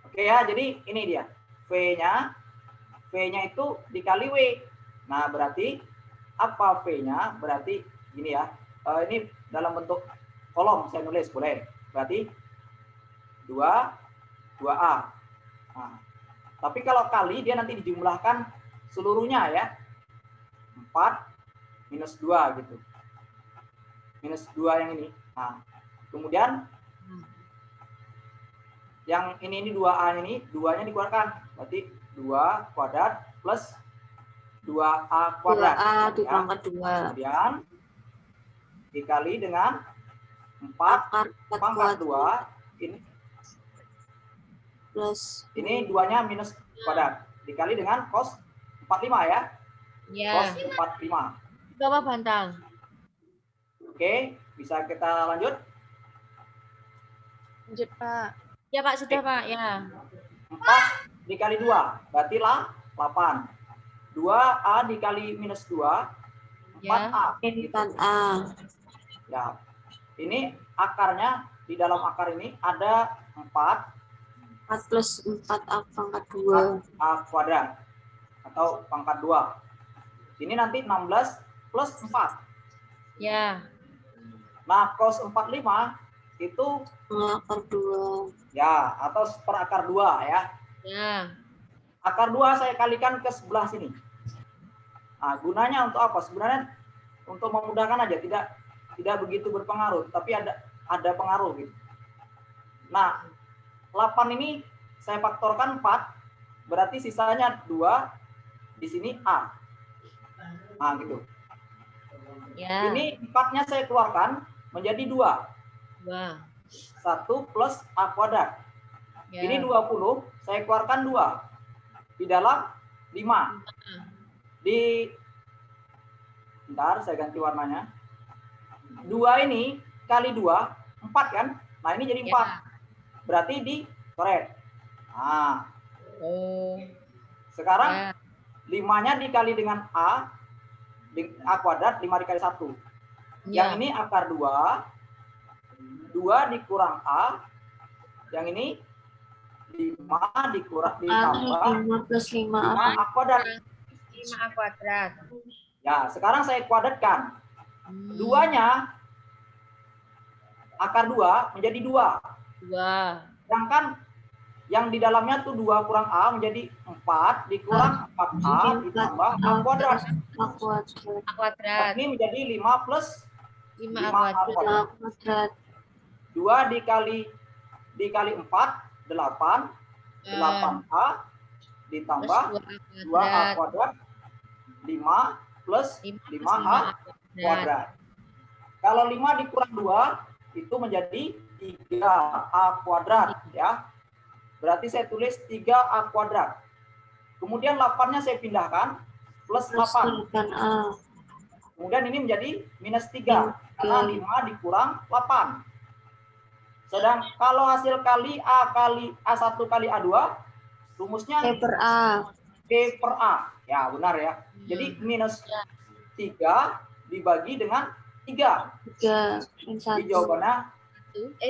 Oke ya, jadi ini dia. V-nya itu dikali W. Nah, berarti apa V-nya? Berarti gini ya. Ini dalam bentuk kolom saya nulis, boleh. Berarti 2A. Nah, tapi kalau kali dia nanti dijumlahkan seluruhnya ya. 4 minus 2 gitu. Minus 2 yang ini. Nah, kemudian yang ini 2A ini, 2-nya dikeluarkan. Berarti 2 kuadrat plus 2A kuadrat. 2A Ya. dipangkat 2. Kemudian dikali dengan 4 Akar 4 pangkat 2. plus Ini 2-nya minus kuadrat. Dikali dengan cos 45 ya. Ya. Cos 45. Di bawah bantal. Oke, bisa kita lanjut? Lanjut, Pak. Ya Pak, sudah Pak. Ya. 4 dikali 2, berarti lah 8. 2A dikali minus 2, 4A. Gitu. 4A. Ya, ini akarnya, di dalam akar ini ada 4 4 plus 4A pangkat 2. A kuadrat atau pangkat 2. Ini nanti 16 plus 4. Ya. Nah, cos 45 itu Akar 2. ya, atau per akar 2 ya. Ya. Akar 2 saya kalikan ke sebelah sini. Nah, gunanya untuk apa? Sebenarnya untuk memudahkan aja, tidak begitu berpengaruh, tapi ada pengaruh gitu. Nah, 8 ini saya faktorkan 4, berarti sisanya 2, di sini A. Nah, gitu. Ya. Ini 4-nya saya keluarkan menjadi 2. 2. 1 plus A kuadrat. Ya. Ini 20, saya keluarkan 2. Di dalam 5. Bentar, saya ganti warnanya. 2 ini kali 2, 4 kan? Nah, ini jadi 4. Ya. Berarti dicoret. Nah, Oh. sekarang Ya. 5-nya dikali dengan A kuadrat, 5 dikali 1. Yang Ya. ini akar 2, 2 dikurang A, yang ini 5 dikurang ditambah 5 plus 5A. 5 A kuadrat. 5A kuadrat. Ya, sekarang saya kuadratkan. 2-nya akar 2 menjadi 2. 2. Sedangkan yang di dalamnya tuh 2 kurang A menjadi 4 dikurang 4A ditambah A kuadrat. A kuadrat. A kuadrat. Ini menjadi 5 plus 5A 5A kuadrat. kuadrat. 2 dikali 4, 8. 8A ditambah 2A kuadrat. 5 plus 5A kuadrat. Kalau 5 dikurang 2 itu menjadi 3A kuadrat ya. Berarti saya tulis 3A kuadrat. Kemudian 8-nya saya pindahkan plus 8. 8A. Kemudian ini menjadi minus 3 karena 5 dikurang 8. Sedang kalau hasil kali A1 kali A2 rumusnya P per A. P per A. Ya, benar ya. Jadi minus 3 dibagi dengan 3. 3. Jadi jawabannya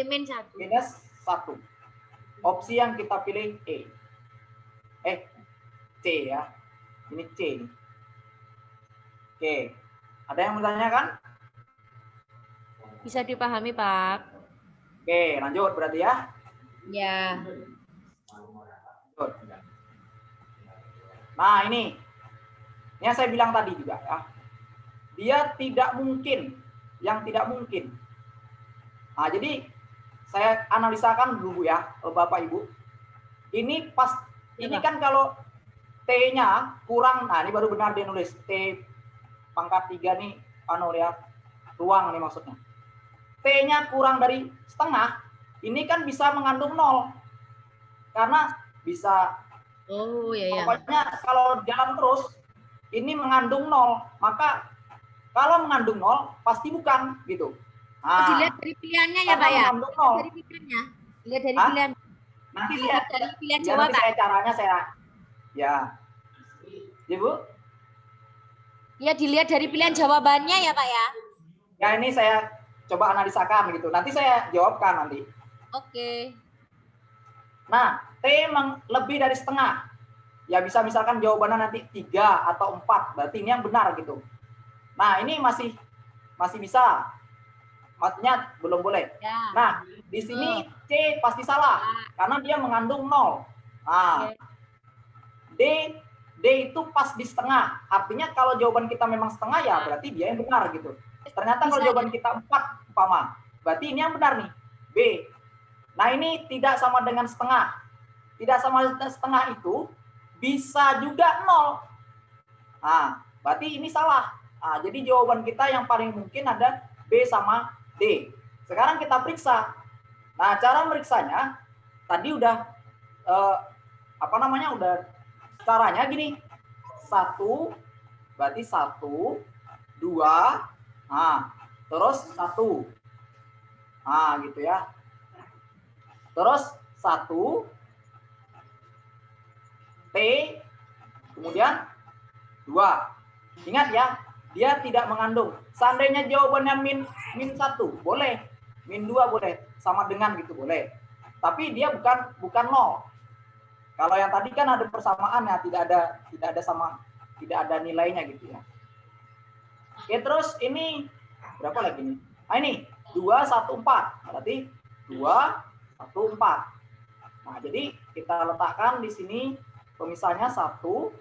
Min 1. minus 1. Opsi yang kita pilih E. C ya. Ini C. Oke. Ada yang menanyakan? Bisa dipahami, Pak? Oke, lanjut berarti ya. Ya. Lanjut. Nah, ini yang saya bilang tadi juga ya. Dia tidak mungkin, yang tidak mungkin. Nah, jadi saya analisakan dulu ya, Bapak Ibu. Ini kan kalau T-nya kurang, nah ini baru benar dia nulis T pangkat 3 nih, ya, ruang nih maksudnya. T-nya kurang dari setengah, ini kan bisa mengandung 0. Karena bisa, pokoknya kalau jalan terus, ini mengandung 0. Maka kalau mengandung 0, pasti bukan, gitu. Nah, Dilihat dari pilihannya ya, Pak ya? mengandung 0. Dari pilihannya. Lihat dari pilihan. Nanti Dilihat dari pilihan ya, jawaban. nanti caranya saya, ya. Ibu? Ya, dilihat dari pilihan jawabannya ya, Pak ya? Ya, ini saya coba analisakan gitu. Nanti saya jawabkan nanti. Oke. Nah, T lebih dari setengah. Ya bisa misalkan jawabannya nanti 3 atau 4. Berarti ini yang benar gitu. Nah, ini masih bisa. Maksudnya belum boleh. Ya. Nah, di sini C pasti salah karena dia mengandung 0. Nah, D D itu pas di setengah. Artinya kalau jawaban kita memang setengah ya berarti dia yang benar gitu. Ternyata kalau jawaban kita 4 umpama, berarti ini yang benar nih. B. Nah, ini tidak sama dengan setengah. Tidak sama dengan setengah itu bisa juga 0. Nah, berarti ini salah. Nah, jadi jawaban kita yang paling mungkin ada B sama D. Sekarang kita periksa. Nah, cara meriksanya tadi udah udah caranya gini. 1 berarti 1, 2, nah, terus 1. Nah, gitu ya. Terus 1 T kemudian 2. Ingat ya, dia tidak mengandung. Seandainya jawabannya min 1 boleh, min 2 boleh, sama dengan gitu boleh. Tapi dia bukan 0. Kalau yang tadi kan ada persamaan ya, tidak ada nilainya gitu ya. Oke, terus ini berapa lagi nih? Nah, ini 2, 1, 4. Berarti 2, 1, 4. Nah, jadi kita letakkan di sini pemisahnya 1,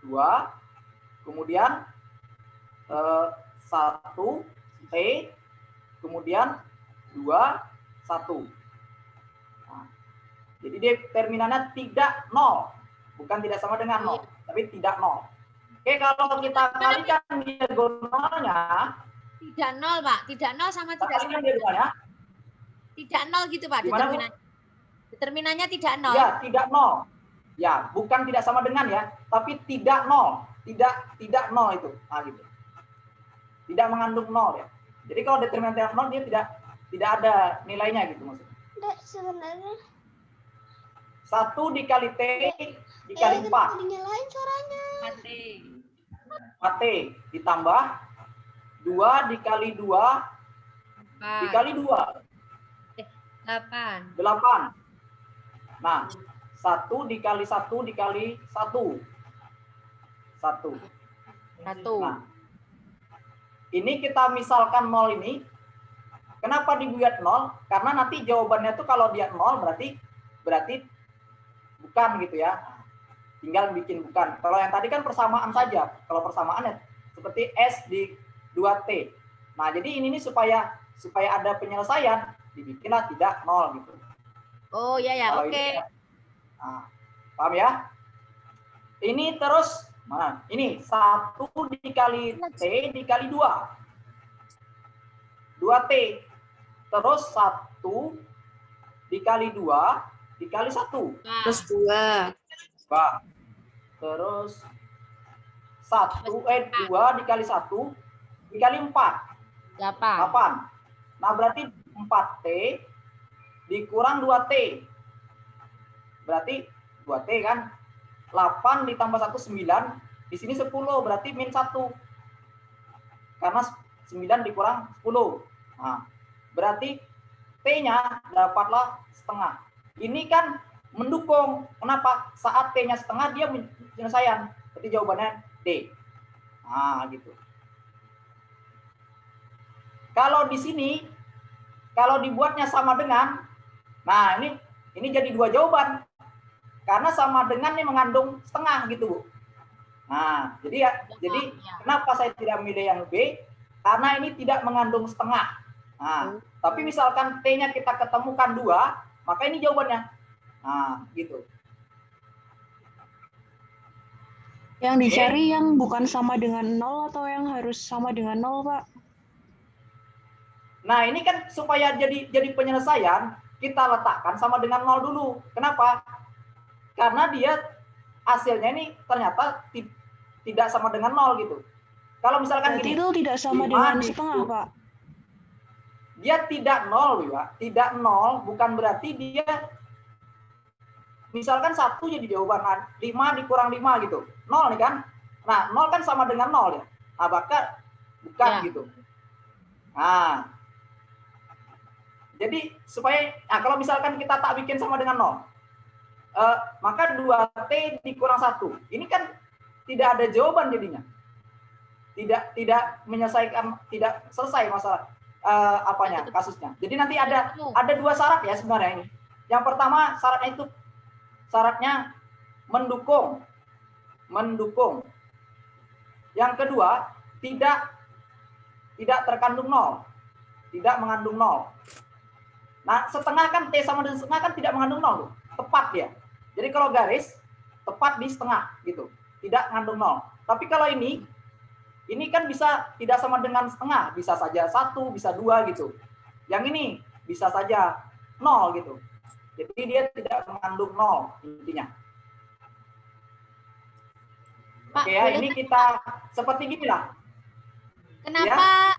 2, kemudian 1 T, kemudian 2, 1. Nah, jadi determinannya tidak 0, bukan tidak sama dengan 0, tapi tidak 0. Oke, kalau kita kalikan diagonalnya, Tidak 0, Pak. Tidak 0 sama tidak sama. Tidak 0 gitu, Pak. Determinannya. Determinannya tidak 0. Ya, tidak 0. Ya, bukan tidak sama dengan ya, tapi tidak 0. Tidak 0 itu. Nah, gitu. Tidak mengandung 0 ya. Jadi kalau determinan tidak 0 dia tidak ada nilainya gitu maksudnya. Dek, sebenarnya 1 dikali T dikali 4. dinyalain suaranya. 4T ditambah 2 dikali 2 dikali 2. 8. 8. Nah, 1 dikali 1 dikali 1. 1. 1. Nah, ini kita misalkan 0 ini. Kenapa dibuat 0? Karena nanti jawabannya tuh kalau dia 0 berarti bukan gitu ya. Tinggal bikin bukan. Kalau yang tadi kan persamaan saja. Kalau persamaan ya seperti S di 2T. Nah, jadi ini supaya ada penyelesaian, dibikinlah tidak 0 gitu. Oh, ya ya, oke. Nah, paham ya? Ini terus mana? Ini 1 dikali T dikali 2. 2T. Terus 1 dikali 2 dikali 1. Terus 2. Terus 2 dikali 1 dikali 4. 8. Nah, berarti 4T dikurang 2T. Berarti 2T kan. 8 ditambah 1, 9. Di sini 10, berarti min 1. Karena 9 dikurang 10. Nah, berarti T-nya dapatlah setengah. Ini kan mendukung. Kenapa? Saat T-nya setengah, dia penyelesaian. Berarti jawabannya D. Nah, gitu. Kalau di sini, kalau dibuatnya sama dengan, nah ini jadi 2 jawaban. Karena sama dengan ini mengandung setengah gitu, Bu. Nah, jadi kenapa saya tidak memilih yang B? Karena ini tidak mengandung setengah. Nah, tapi misalkan T-nya kita ketemukan 2, maka ini jawabannya. Nah, gitu. Yang dicari yang bukan sama dengan 0 atau yang harus sama dengan 0, Pak? Nah, ini kan supaya jadi penyelesaian, kita letakkan sama dengan 0 dulu. Kenapa? Karena dia hasilnya ini ternyata tidak sama dengan 0 gitu. Kalau misalkan berarti gini, itu tidak sama dengan setengah, Pak? Dia tidak 0, ya. Tidak 0 bukan berarti dia misalkan 1 jadi jawaban 5 dikurang 5 gitu. 0 nih kan? Nah, 0 kan sama dengan 0 ya. Nah, bukan ya. Gitu. Nah, jadi supaya kalau misalkan kita tak bikin sama dengan 0, maka 2T dikurang 1. Ini kan tidak ada jawaban jadinya. Tidak menyelesaikan, tidak selesai masalah kasusnya. Jadi nanti ada 2 syarat ya sebenarnya ini. Yang pertama syaratnya mendukung. mendukung. Yang kedua, tidak terkandung nol. Tidak mengandung nol. Nah, setengah kan T sama dengan setengah kan tidak mengandung nol. Tepat dia. Jadi kalau garis, tepat di setengah gitu. Tidak mengandung nol. Tapi kalau ini kan bisa tidak sama dengan setengah. Bisa saja 1, bisa 2 gitu. Yang ini bisa saja 0 gitu. Jadi dia tidak mengandung nol intinya. Pak, oke ya, ini kita seperti gini lah. Kenapa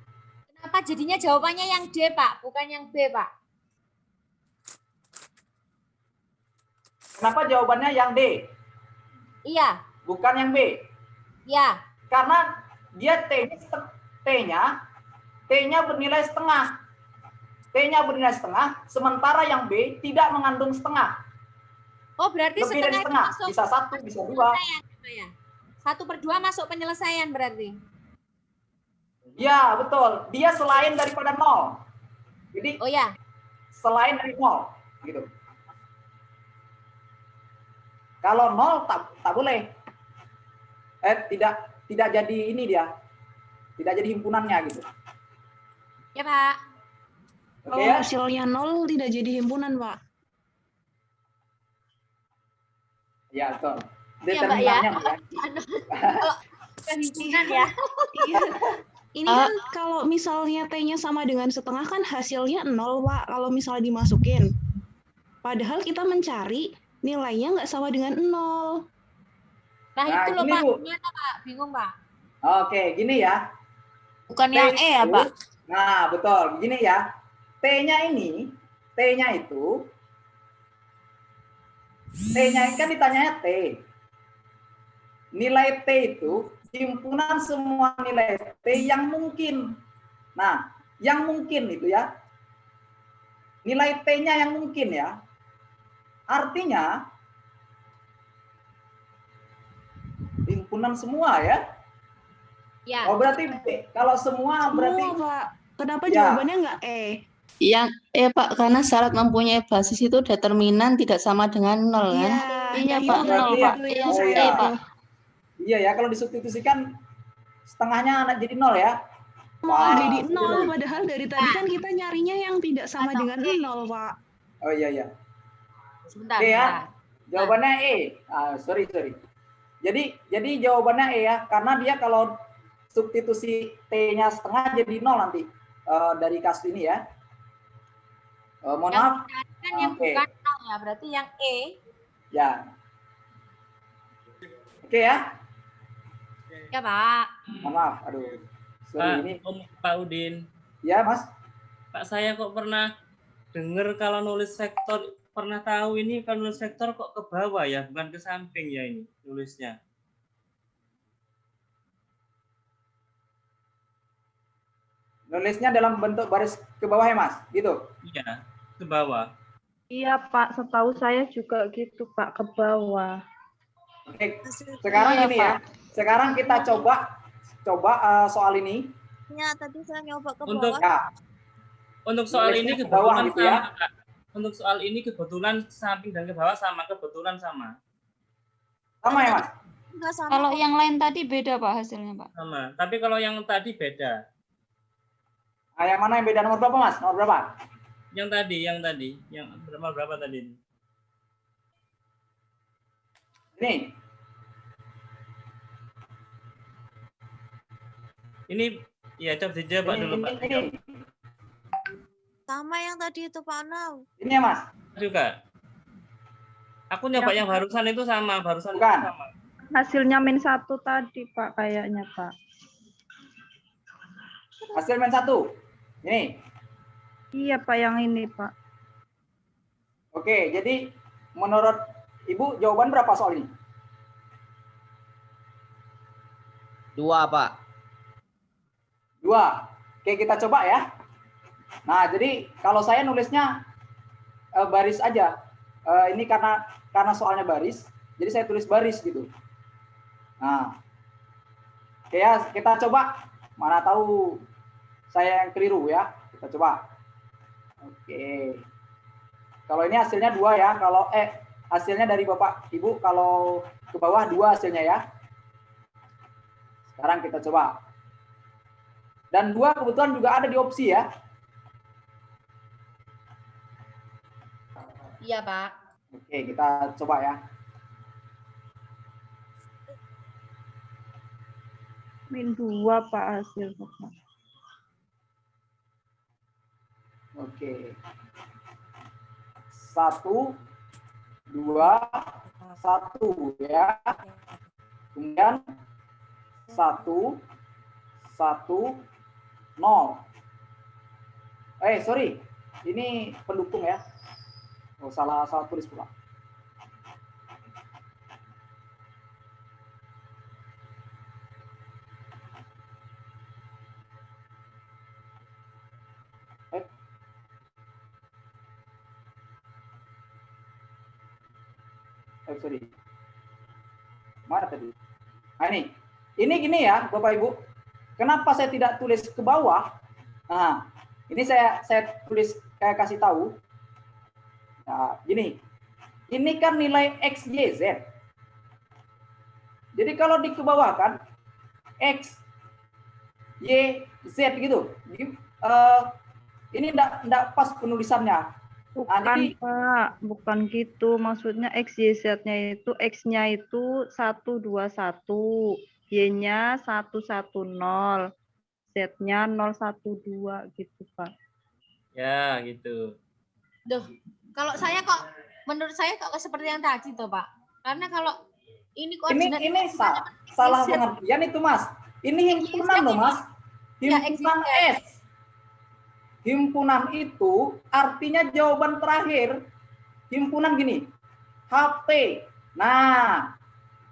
jadinya jawabannya yang D, Pak, bukan yang B, Pak? Kenapa jawabannya yang D? Iya. Bukan yang B? Iya. Karena dia T-nya bernilai setengah. T-nya bernilai setengah, sementara yang B tidak mengandung setengah. Oh, berarti lebih dari setengah, bisa 1, bisa 2. 1/2 masuk penyelesaian berarti. Ya, betul. Dia selain daripada 0. Jadi, oh ya, selain dari 0, gitu. Kalau 0 tak boleh. Tidak jadi ini dia. Tidak jadi himpunannya gitu. Ya, Pak. Oke, Kalau ya? hasilnya 0 tidak jadi himpunan, Pak. Ya, betul. Ya, Mbak ya. Determinannya, Mbak. Kalau himpunan ya. Iya. Ini kan kalau misalnya T-nya sama dengan setengah kan hasilnya 0, Pak. Kalau misalnya dimasukin. Padahal kita mencari nilainya nggak sama dengan 0. Nah, itu loh, gini, Pak. Bu. Gimana, Pak? Bingung, Pak. Oke, gini ya. Bukan yang E ya, Pak? Nah, betul. Gini ya. T-nya itu, T-nya kan ditanyanya T. Nilai T itu himpunan semua nilai T yang mungkin. Nah, yang mungkin itu ya. Nilai T-nya yang mungkin ya. Artinya, himpunan semua ya. Ya. Oh, berarti B. Kalau semua berarti Semua, Pak. Kenapa Ya. jawabannya nggak E? Yang Pak, karena syarat mempunyai basis itu determinan tidak sama dengan 0 kan? Iya, itu Pak, 0 berarti Pak. ya. Yang Oh, E, iya. Pak. Iya ya, kalau disubstitusikan setengahnya jadi 0 ya. Malah Wah, jadi 0, betul. padahal dari tadi kan kita nyarinya yang tidak sama dengan 0, Pak. Oh iya ya. Sebentar, Oke ya. sebentar. Jawabannya E. Sorry. Jadi jawabannya E ya, karena dia kalau substitusi T-nya setengah jadi 0 nanti dari kasus ini ya. Mohon maaf. Kan yang Oke. bukan 0 ya, berarti yang E. Ya. Oke ya. Ya, Pak. Mohon maaf. Aduh. Sorry ini. Pak Udin. Ya, Mas. Pak, saya kok pernah dengar kalau nulis vektor, pernah tahu ini kalau nulis vektor kok ke bawah ya, bukan ke samping ya ini nulisnya. Nulisnya dalam bentuk baris ke bawah ya, Mas? Gitu. Iya, ke bawah. Iya, Pak. Setahu saya juga gitu, Pak, ke bawah. Oke. Sekarang Iya, ini ya. Sekarang kita coba soal ini. Ya, tadi saya nyoba ke Untuk bawah. Ya. Untuk soal ini Nulisnya ke bawah kebetulan gitu sama, ya. Kak. Untuk soal ini kebetulan samping dan ke bawah sama, kebetulan sama. Sama ya, Mas? Enggak sama. Kalau yang lain tadi beda, Pak, hasilnya, Pak. Sama. Tapi kalau yang tadi beda. Nah, yang mana yang beda nomor berapa, Mas? Nomor berapa? Yang tadi. Yang berapa tadi? Ini ya coba dijawab dulu, Pak. Ini. Sama yang tadi itu Pak Anal. Ini ya, Mas? Juga. Aku nyoba yang barusan itu sama, barusan Bukan. itu sama. Hasilnya -1 tadi, Pak, kayaknya, Pak. Hasil -1. Ini. Iya, Pak, yang ini, Pak. Oke, jadi menurut Ibu jawaban berapa soal ini? 2, Pak. 2. Oke, kita coba ya. Nah, jadi kalau saya nulisnya baris aja. Ini karena soalnya baris, jadi saya tulis baris gitu. Nah, oke ya, kita coba. Mana tahu saya yang keliru ya. Kita coba. Oke. Kalau ini hasilnya 2 ya. Kalau hasilnya dari Bapak Ibu kalau ke bawah 2 hasilnya ya. Sekarang kita coba. Dan 2 kebetulan juga ada di opsi ya. Iya, Pak. Oke, kita coba ya. -2 Pak hasil. Oke. 1, 2, 1 ya. Kemudian 1, 1, 0. Sorry. Ini pendukung ya. Oh, salah tulis pula. Sorry. Mana tadi? Nah, ini gini ya, Bapak Ibu. Kenapa saya tidak tulis ke bawah? Nah, ini saya tulis kayak kasih tahu. Nah, gini. Ini kan nilai X, Y, Z. Jadi kalau di ke bawah kan X, Y, Z gitu. Ini enggak pas penulisannya. Bukan, Pak, bukan gitu. Maksudnya X, Y, Z-nya itu, X-nya itu 121, Y-nya 110, Z-nya 012 gitu, Pak. Ya, gitu. Duh, kalau saya kok, menurut saya kok seperti yang tadi tuh, Pak. Karena kalau ini koordinat... Ini salah pengertian itu, Mas. Ini himpunan loh, Mas. Himpunan S. Himpunan itu artinya jawaban terakhir. Himpunan gini, HP. Nah,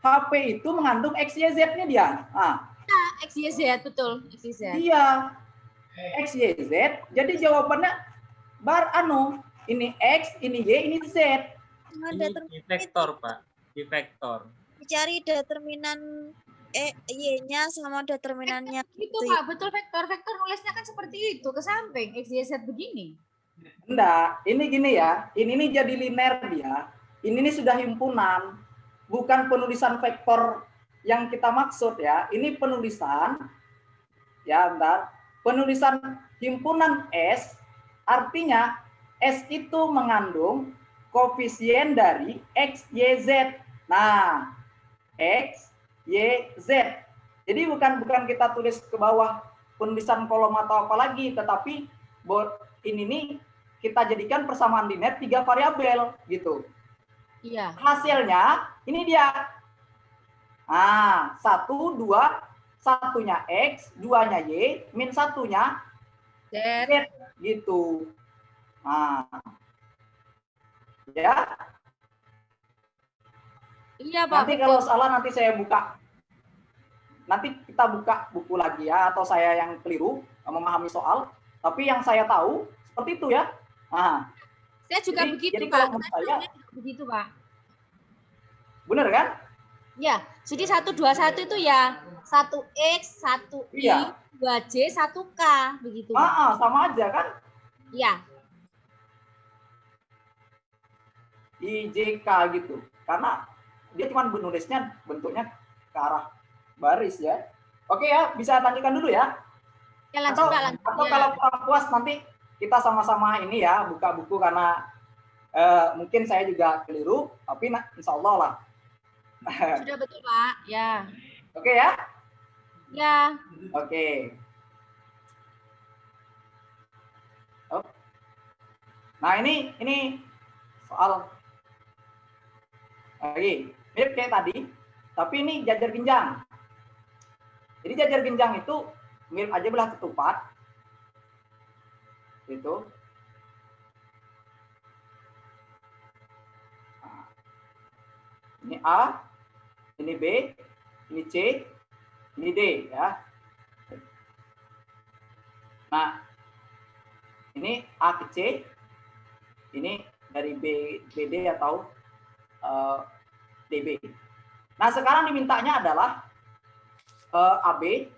HP itu mengandung X, Y, Z-nya dia. Nah, X, Y, Z, betul. X, Y, Z. Iya. X, Y, Z. Jadi jawabannya ini X, ini Y, ini Z. Ini di vektor, Pak. Di vektor. Dicari determinan Y-nya sama determinannya. Itu Pak, betul vektor. Vektor nulisnya kan seperti itu, ke samping. X, Y, Z begini. Enggak, ini gini ya. Ini jadi linear dia. Ini sudah himpunan. Bukan penulisan vektor yang kita maksud ya. Ini penulisan, ya bentar. Penulisan himpunan S, artinya S itu mengandung koefisien dari X, Y, Z. Nah, X, Y, Z. Jadi bukan kita tulis ke bawah penulisan kolom atau apa lagi, tetapi ini nih kita jadikan persamaan linear 3 variabel gitu. Iya. Hasilnya ini dia. Nah, 1, 2, satunya X, 2-nya Y, min 1-nya Z gitu. Nah. Ya. Iya, Pak. Nanti kalau salah nanti saya buka. Nanti kita buka buku lagi ya, atau saya yang keliru memahami soal. Tapi yang saya tahu seperti itu ya. Nah, saya juga begitu, Pak. Saya begitu, Pak. Benar kan? Ya, jadi 121 itu ya 1X, 1Y, iya. 2J, 1K begitu. Sama aja kan? Iya. IJK gitu. Karena dia cuma menulisnya bentuknya ke arah baris ya. Oke ya, bisa lanjutkan dulu ya. Ya lanjut, lanjut. Atau kalau kurang puas nanti kita sama-sama ini ya buka buku karena mungkin saya juga keliru, tapi insya Allah lah. Sudah betul, Pak. Ya. Oke ya? Ya. Oke. Nah ini soal lagi mirip kayak tadi, tapi ini jajar genjang. Jadi jajar genjang itu mirip aja belah ketupat. Gitu. Nah, ini A, ini B, ini C, ini D ya. Nah, ini A ke C, ini dari BD atau DB. Nah, sekarang dimintanya adalah AB,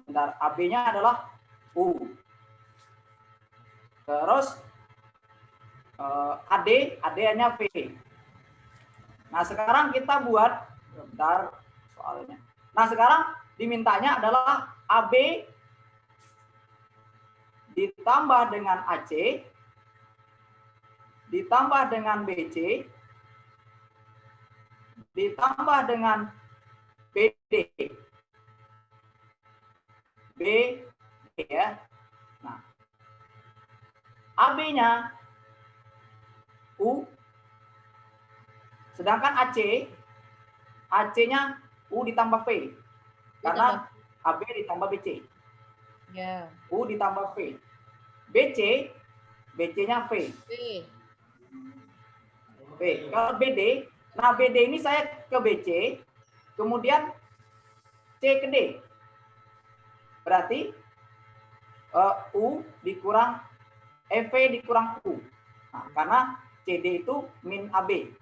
bentar, AB-nya adalah U. Terus AD-nya V. Nah, sekarang kita buat, bentar soalnya. Nah, sekarang dimintanya adalah AB ditambah dengan AC ditambah dengan BC ditambah dengan BD. B ya. Nah, AB-nya U, sedangkan AC-nya U ditambah V. Karena AB ditambah BC. Ya. U ditambah V. BC-nya V. V. Kalau BD, nah BD ini saya ke BC, kemudian C ke D. Berarti U dikurang EV dikurang U. Nah, karena CD itu min AB.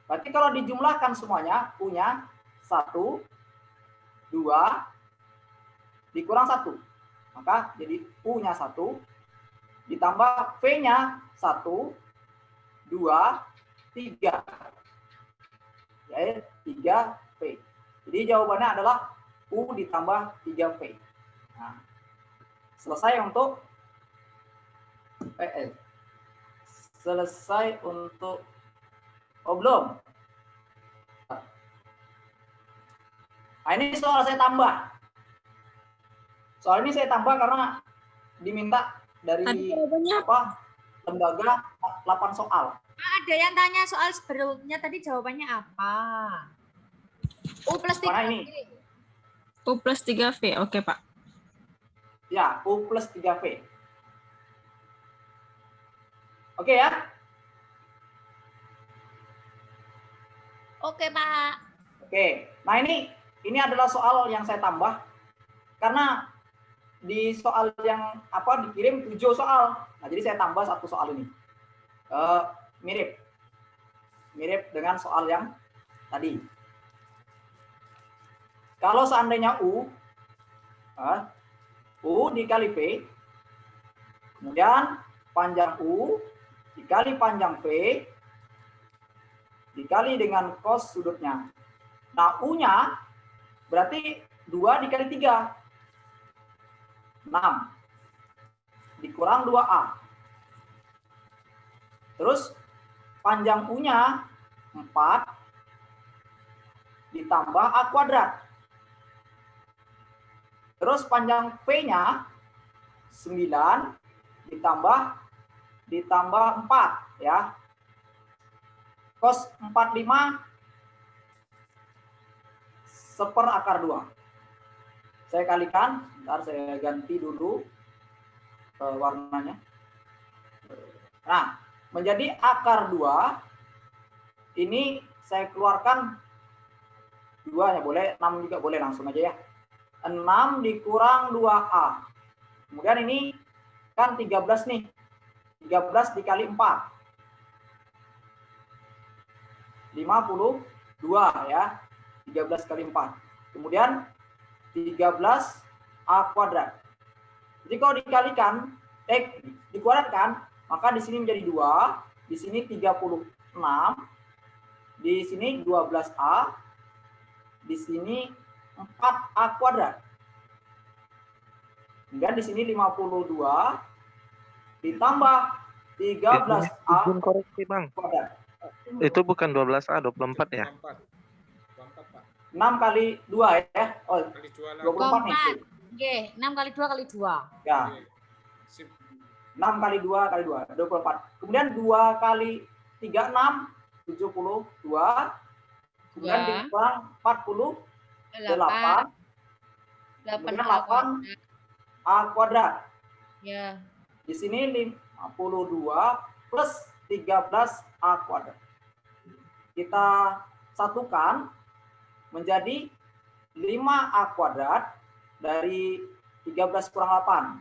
Berarti kalau dijumlahkan semuanya, U-nya 1, 2, dikurang 1. Maka jadi U-nya 1, ditambah V-nya 1, 2, 3. Ya, 3V. Jadi jawabannya adalah U ditambah 3V. Nah, selesai untuk PL. Selesai untuk belum. Nah, ini soal saya tambah. Soal ini saya tambah karena diminta dari lembaga 8 soal. Ada yang tanya soal sebelumnya tadi jawabannya apa? U plus 3V. Mana ini? U plus 3V, oke Pak. Ya, U plus 3V. Oke ya? Oke Pak. Oke, nah ini adalah soal yang saya tambah karena di soal yang dikirim 7 soal. Nah, jadi saya tambah 1 soal ini. Mirip dengan soal yang tadi. Kalau seandainya U dikali V, kemudian panjang U dikali panjang V, dikali dengan cos sudutnya. Nah, U-nya berarti 2 dikali 3. 6. Dikurang 2A. Terus panjang U-nya 4 ditambah A kuadrat. Terus panjang V-nya 9 ditambah 4 ya. Cos 45 seper akar 2. Saya kalikan, bentar saya ganti dulu warnanya. Nah, menjadi akar 2, ini saya keluarkan 2-nya, boleh 6 juga boleh, langsung aja ya. 6 dikurang 2A. Kemudian ini kan 13 nih. 13 dikali 4. 52 ya. 13 kali 4. Kemudian 13A kuadrat. Jadi kalau dikalikan, dikuadratkan, maka di sini menjadi 2, di sini 36, di sini 12A, di sini 4A kuadrat. Kemudian di sini 52 ditambah 13A koreksi, Bang. kuadrat. Itu bukan 12A, 24 ya? 6 kali 2 ya. Oh, 24 nih. Oke, 6 kali 2 kali 2. Ya. 6 kali 2 kali 2, 24. Kemudian 2 kali 3, 6, 72. Kemudian dikurang 48. 8 A kuadrat. Ya. Di sini 52 plus 13 A kuadrat. Kita satukan menjadi 5A kuadrat dari 13 kurang 8.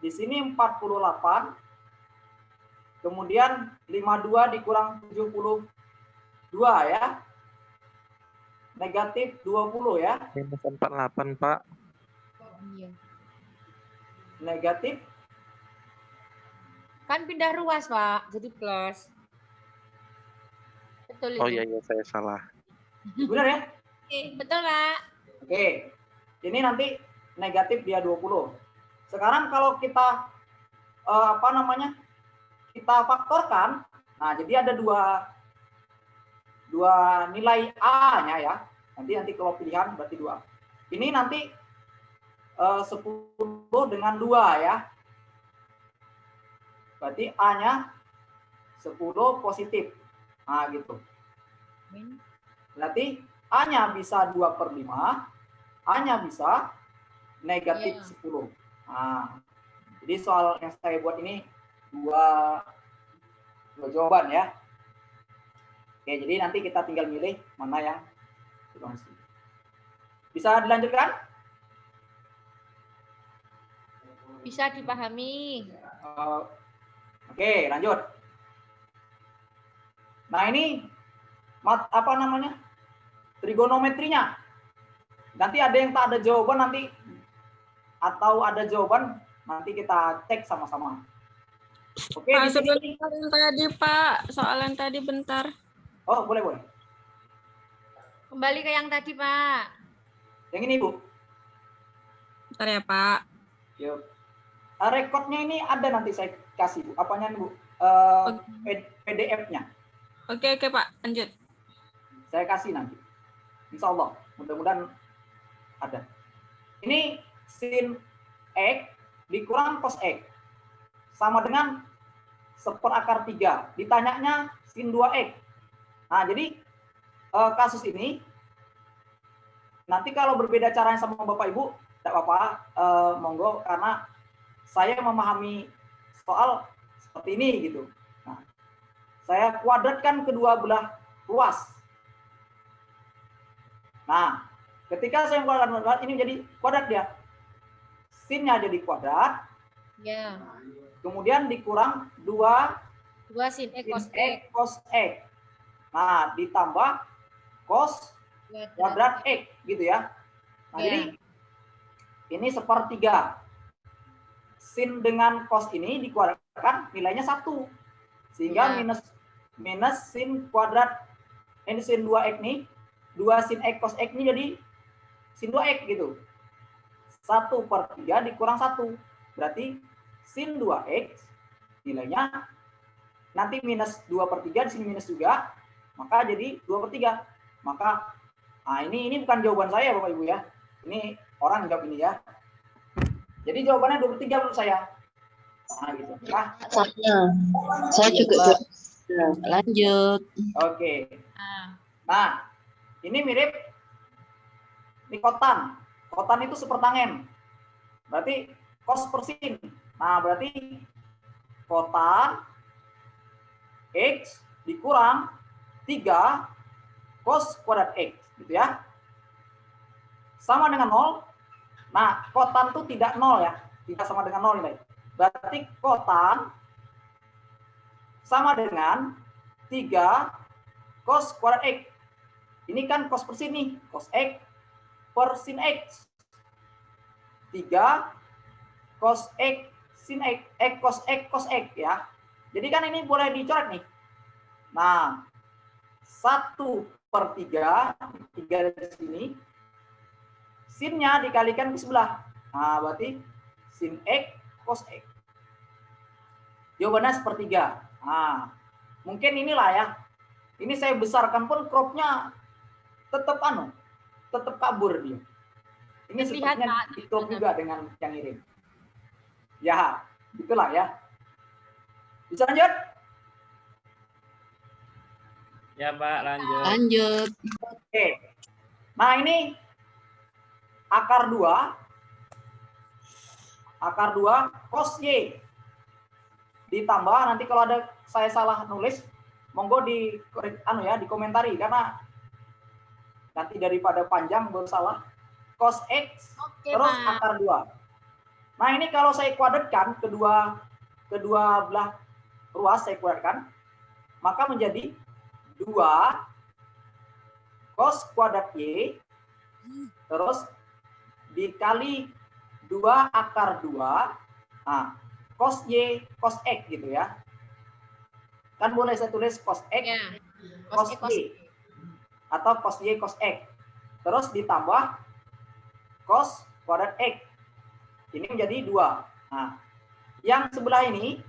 Di sini 48. Kemudian 52 dikurang 72 ya. Negatif 20 ya. Minus 48, Pak. Iya. Negatif. Kan pindah ruas, Pak. Jadi plus. Betul itu. Oh iya, saya salah. Benar ya? Oke, betul, Pak. Oke, ini nanti negatif dia 20. Sekarang kalau kita kita faktorkan, nah jadi ada dua nilai A-nya ya. Nanti kalau pilihan berarti 2. Ini nanti 10 dengan 2 ya. Berarti A-nya 10 positif. Nah, gitu. Berarti A-nya bisa 2/5, A-nya bisa negatif 10. Nah, jadi soal yang saya buat ini dua jawaban ya. Oke, jadi nanti kita tinggal milih mana yang bisa dilanjutkan? Bisa dipahami. Oke, lanjut. Nah, ini trigonometrinya. Nanti ada yang tak ada jawaban nanti, atau ada jawaban nanti kita cek sama-sama. Oke, Pak, sebentar yang tadi, Pak. Soal yang tadi bentar. Oh, boleh. Kembali ke yang tadi, Pak. Yang ini, Bu. Bentar ya, Pak. Yuk. Rekodnya ini ada nanti saya kasih, Bu. Apanya, Bu? PDF-nya. Oke, Pak. Lanjut. Saya kasih nanti. Insya Allah. Mudah-mudahan ada. Ini sin X dikurang cos X. Sama dengan 1/3. Ditanyanya sin 2X. Nah, jadi kasus ini nanti kalau berbeda caranya sama Bapak Ibu, tidak apa-apa, monggo, karena saya memahami soal seperti ini gitu. Nah, saya kuadratkan kedua belah ruas. Nah, ketika saya kuadrat ini menjadi kuadrat dia. Sinnya jadi kuadrat. Ya. Kemudian dikurang 2 sin X cos X. Cos X. Nah, ditambah cos kuadrat X gitu ya. Nah, jadi ini 1/3. Sin dengan cos ini dikuadratkan nilainya 1. Sehingga minus sin kuadrat ini sin 2X nih, 2 sin X cos X ini jadi sin 2X gitu. 1/3 dikurang 1. Berarti sin 2X nilainya nanti minus 2/3, di sini minus juga, maka jadi 2/3. Maka ini bukan jawaban saya Bapak Ibu ya. Ini orang jawab ini ya. Jadi jawabannya 2/3 menurut saya. Nah, gitu. Saya juga. Lanjut. Oke. Nah, ini mirip ini kotan. Kotan itu sepertangen. Berarti cos per sin. Nah, berarti kotan X dikurang 3 cos kuadrat X. Gitu ya. Sama dengan 0. Nah, kotan itu tidak 0 ya. Tidak sama dengan 0 nilai. Berarti kotan sama dengan 3 cos kuadrat X. Ini kan cos per sin nih. Cos X per sin X. 3 cos X sin X. Cos X cos X ya. Jadi kan ini boleh dicoret nih. Nah, 1/3. 3 di sini. Sinnya dikalikan ke sebelah. Nah, berarti sin X cos X. Jawabannya 1/3. Nah, mungkin inilah ya. Ini saya besarkan pun cropnya tetap tetap kabur dia. Ini sepertinya di crop juga dengan yang ngirim. Ya, itulah ya. Bisa lanjut? Ya, Pak, lanjut. Lanjut. Oke. Nah, ini akar 2 cos Y ditambah, nanti kalau ada saya salah nulis monggo dikomentari karena nanti daripada panjang bersalah. Cos X terus akar 2. Nah, ini kalau saya kuadratkan kedua belah ruas saya kuadratkan, maka menjadi 2 cos kuadrat Y terus dikali 2 akar 2. Nah, cos Y cos X gitu ya. Kan boleh saya tulis cos X cos Y atau cos Y cos X. Terus ditambah cos kuadrat X. Ini menjadi 2. Nah, yang sebelah ini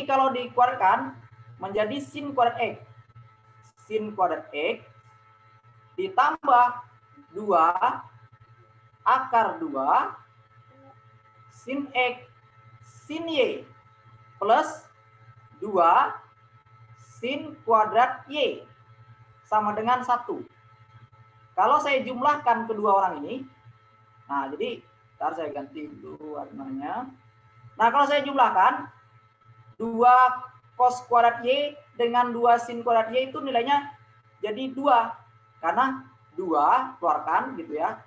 kalau dikuadratkan menjadi sin kuadrat X. Sin kuadrat X ditambah 2 akar 2 sin X sin Y plus 2 sin kuadrat Y sama dengan 1. Kalau saya jumlahkan kedua orang ini, nah jadi ntar saya ganti dulu warnanya. Nah kalau saya jumlahkan 2 cos kuadrat Y dengan 2 sin kuadrat Y itu nilainya jadi 2. Karena 2 keluarkan gitu ya.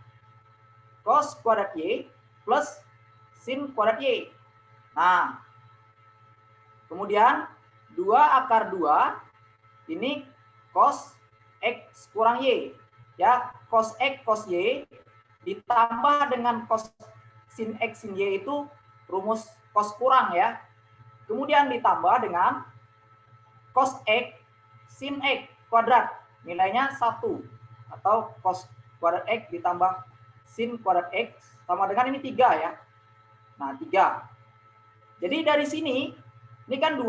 Cos kuadrat Y plus sin kuadrat Y. Nah, kemudian 2 akar 2 ini cos X kurang Y. Ya, cos X cos Y ditambah dengan cos sin X sin Y itu rumus cos kurang ya. Kemudian ditambah dengan cos X sin X kuadrat. Nilainya 1. Atau cos kuadrat X ditambah sin kuadrat X sama dengan ini 3 ya. Nah, 3. Jadi dari sini, ini kan 2.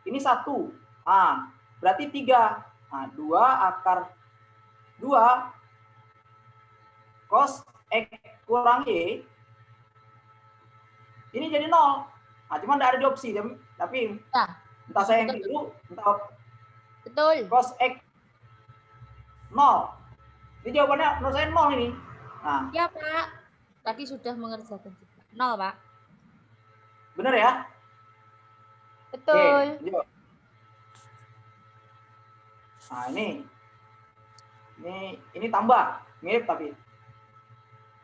Ini 1. Nah, berarti 3. Nah, 2 akar 2 cos X kurang Y. Ini jadi 0. Nah, cuma tidak ada di opsi. Tapi entah saya yang keliru, entah betul. Cos X 0. Ini jawabannya menurut saya 0 ini. Nah. Ya Pak. Tadi sudah mengerjakan juga. 0 Pak. Benar ya? Betul. Oke, nah ini tambah mirip tapi.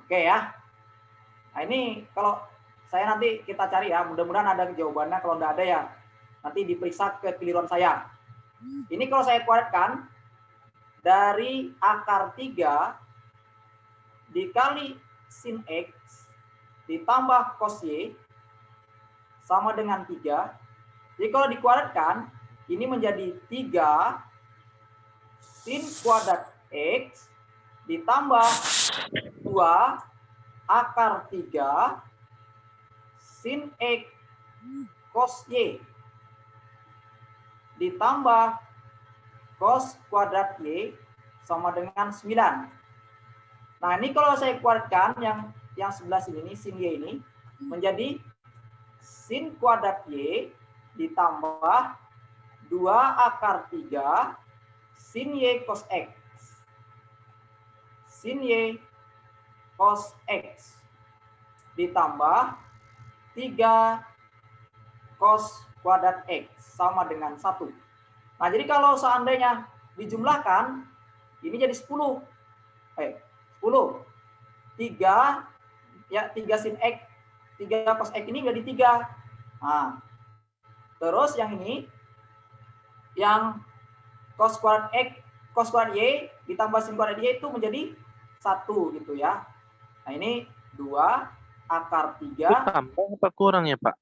Oke ya. Nah ini kalau saya nanti kita cari ya, mudah-mudahan ada jawabannya. Kalau tidak ada ya nanti diperiksa kekeliruan saya. Ini kalau saya kuadratkan dari akar 3 dikali sin X ditambah cos Y sama dengan 3. Jadi kalau dikuadratkan ini menjadi 3 sin kuadrat X ditambah 2 akar 3 sin X cos Y ditambah cos kuadrat Y sama dengan 9. Nah, ini kalau saya kuadratkan yang sebelah sini ini sin Y ini menjadi sin kuadrat Y ditambah 2 akar 3 sin Y cos X. Sin Y cos X ditambah 3 cos kuadrat X sama dengan 1. Nah, jadi kalau seandainya dijumlahkan, ini jadi 10. 10. 3 sin X, 3 cos X ini menjadi 3. Nah, terus yang ini, yang cos kuadrat X, cos kuadrat Y ditambah sin kuadrat Y itu menjadi 1 gitu ya. Nah, ini 2 akar 3. Tambah apa kurang ya, Pak?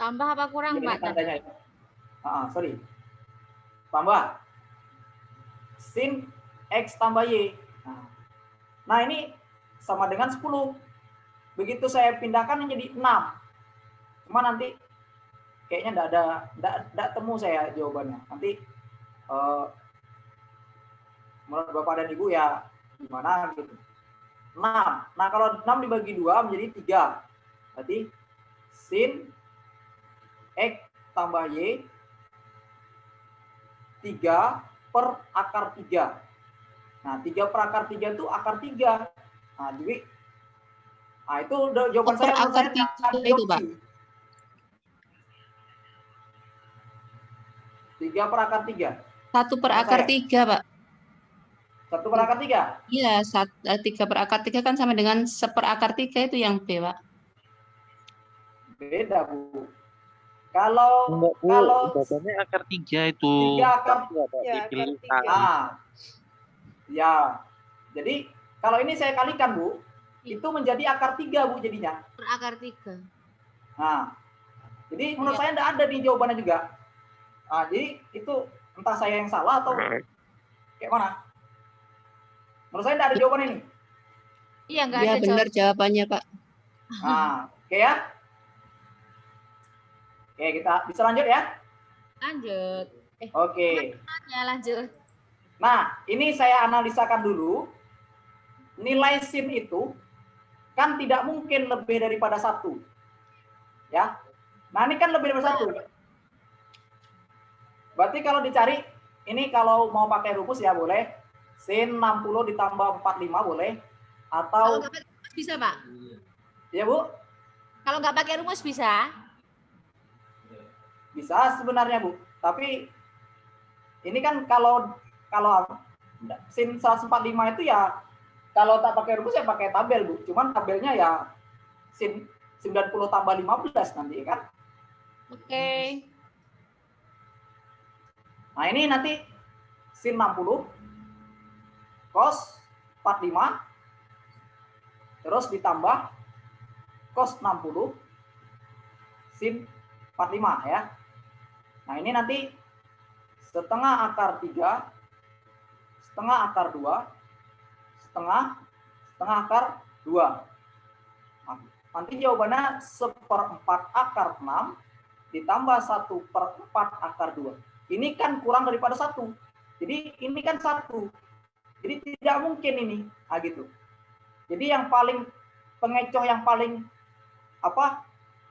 Tambah apa kurang, Jadi Pak? tandanya ya. Sorry. Tambah sin X tambah Y. Nah, ini sama dengan 10. Begitu saya pindahkan menjadi 6. Cuma nanti kayaknya enggak temu saya jawabannya. Nanti menurut Bapak dan Ibu ya gimana gitu. 6. Nah, kalau 6 dibagi 2 menjadi 3. Berarti sin X tambah Y 3 per akar 3. Nah, 3 per akar 3 itu akar 3. Nah, jadi itu jawaban saya. Akar 3 itu, Pak. 3 per akar 3. 1 per akar 3, Pak. 1 per akar 3? Iya, 3 per akar 3 kan sama dengan 1 per akar 3 itu yang B, Pak. Beda, Bu. Kalau jawabannya akar 3 itu. 3 akar 3. Ya. Jadi kalau ini saya kalikan, Bu, itu menjadi akar 3, Bu, jadinya. Per akar 3. Nah, jadi menurut saya enggak ada di jawabannya juga. Nah, jadi itu entah saya yang salah atau kayak mana. Menurut saya tidak ada jawaban ini. Iya, nggak Ya ada benar jawaban. jawabannya, Pak. Nah, oke ya. Oke, kita bisa lanjut ya. Lanjut. Oke. Ya, lanjut. Nah, ini saya analisakan dulu. Nilai sin itu kan tidak mungkin lebih daripada 1. Ya. Nah, ini kan lebih daripada 1. Berarti kalau dicari, ini kalau mau pakai rumus ya boleh. Sin 60 ditambah 45 boleh. Kalau Atau nggak pakai rumus bisa, Pak. ya Bu, Kalau nggak pakai rumus bisa. bisa sebenarnya Bu. Tapi ini kan kalau sin 145 itu ya kalau tak pakai rumus ya pakai tabel Bu. Cuman tabelnya ya sin 90 tambah 15 nanti kan. Oke. Nah, ini nanti sin 60 cos 45 terus ditambah cos 60 sin 45 ya. Nah, ini nanti setengah akar 3, setengah akar 2, setengah akar 2. Nah, nanti jawabannya 1/4 akar 6 ditambah 1/4 akar 2. Ini kan kurang daripada 1. Jadi ini kan 1. Jadi tidak mungkin ini. Nah, gitu. Jadi yang paling pengecoh yang paling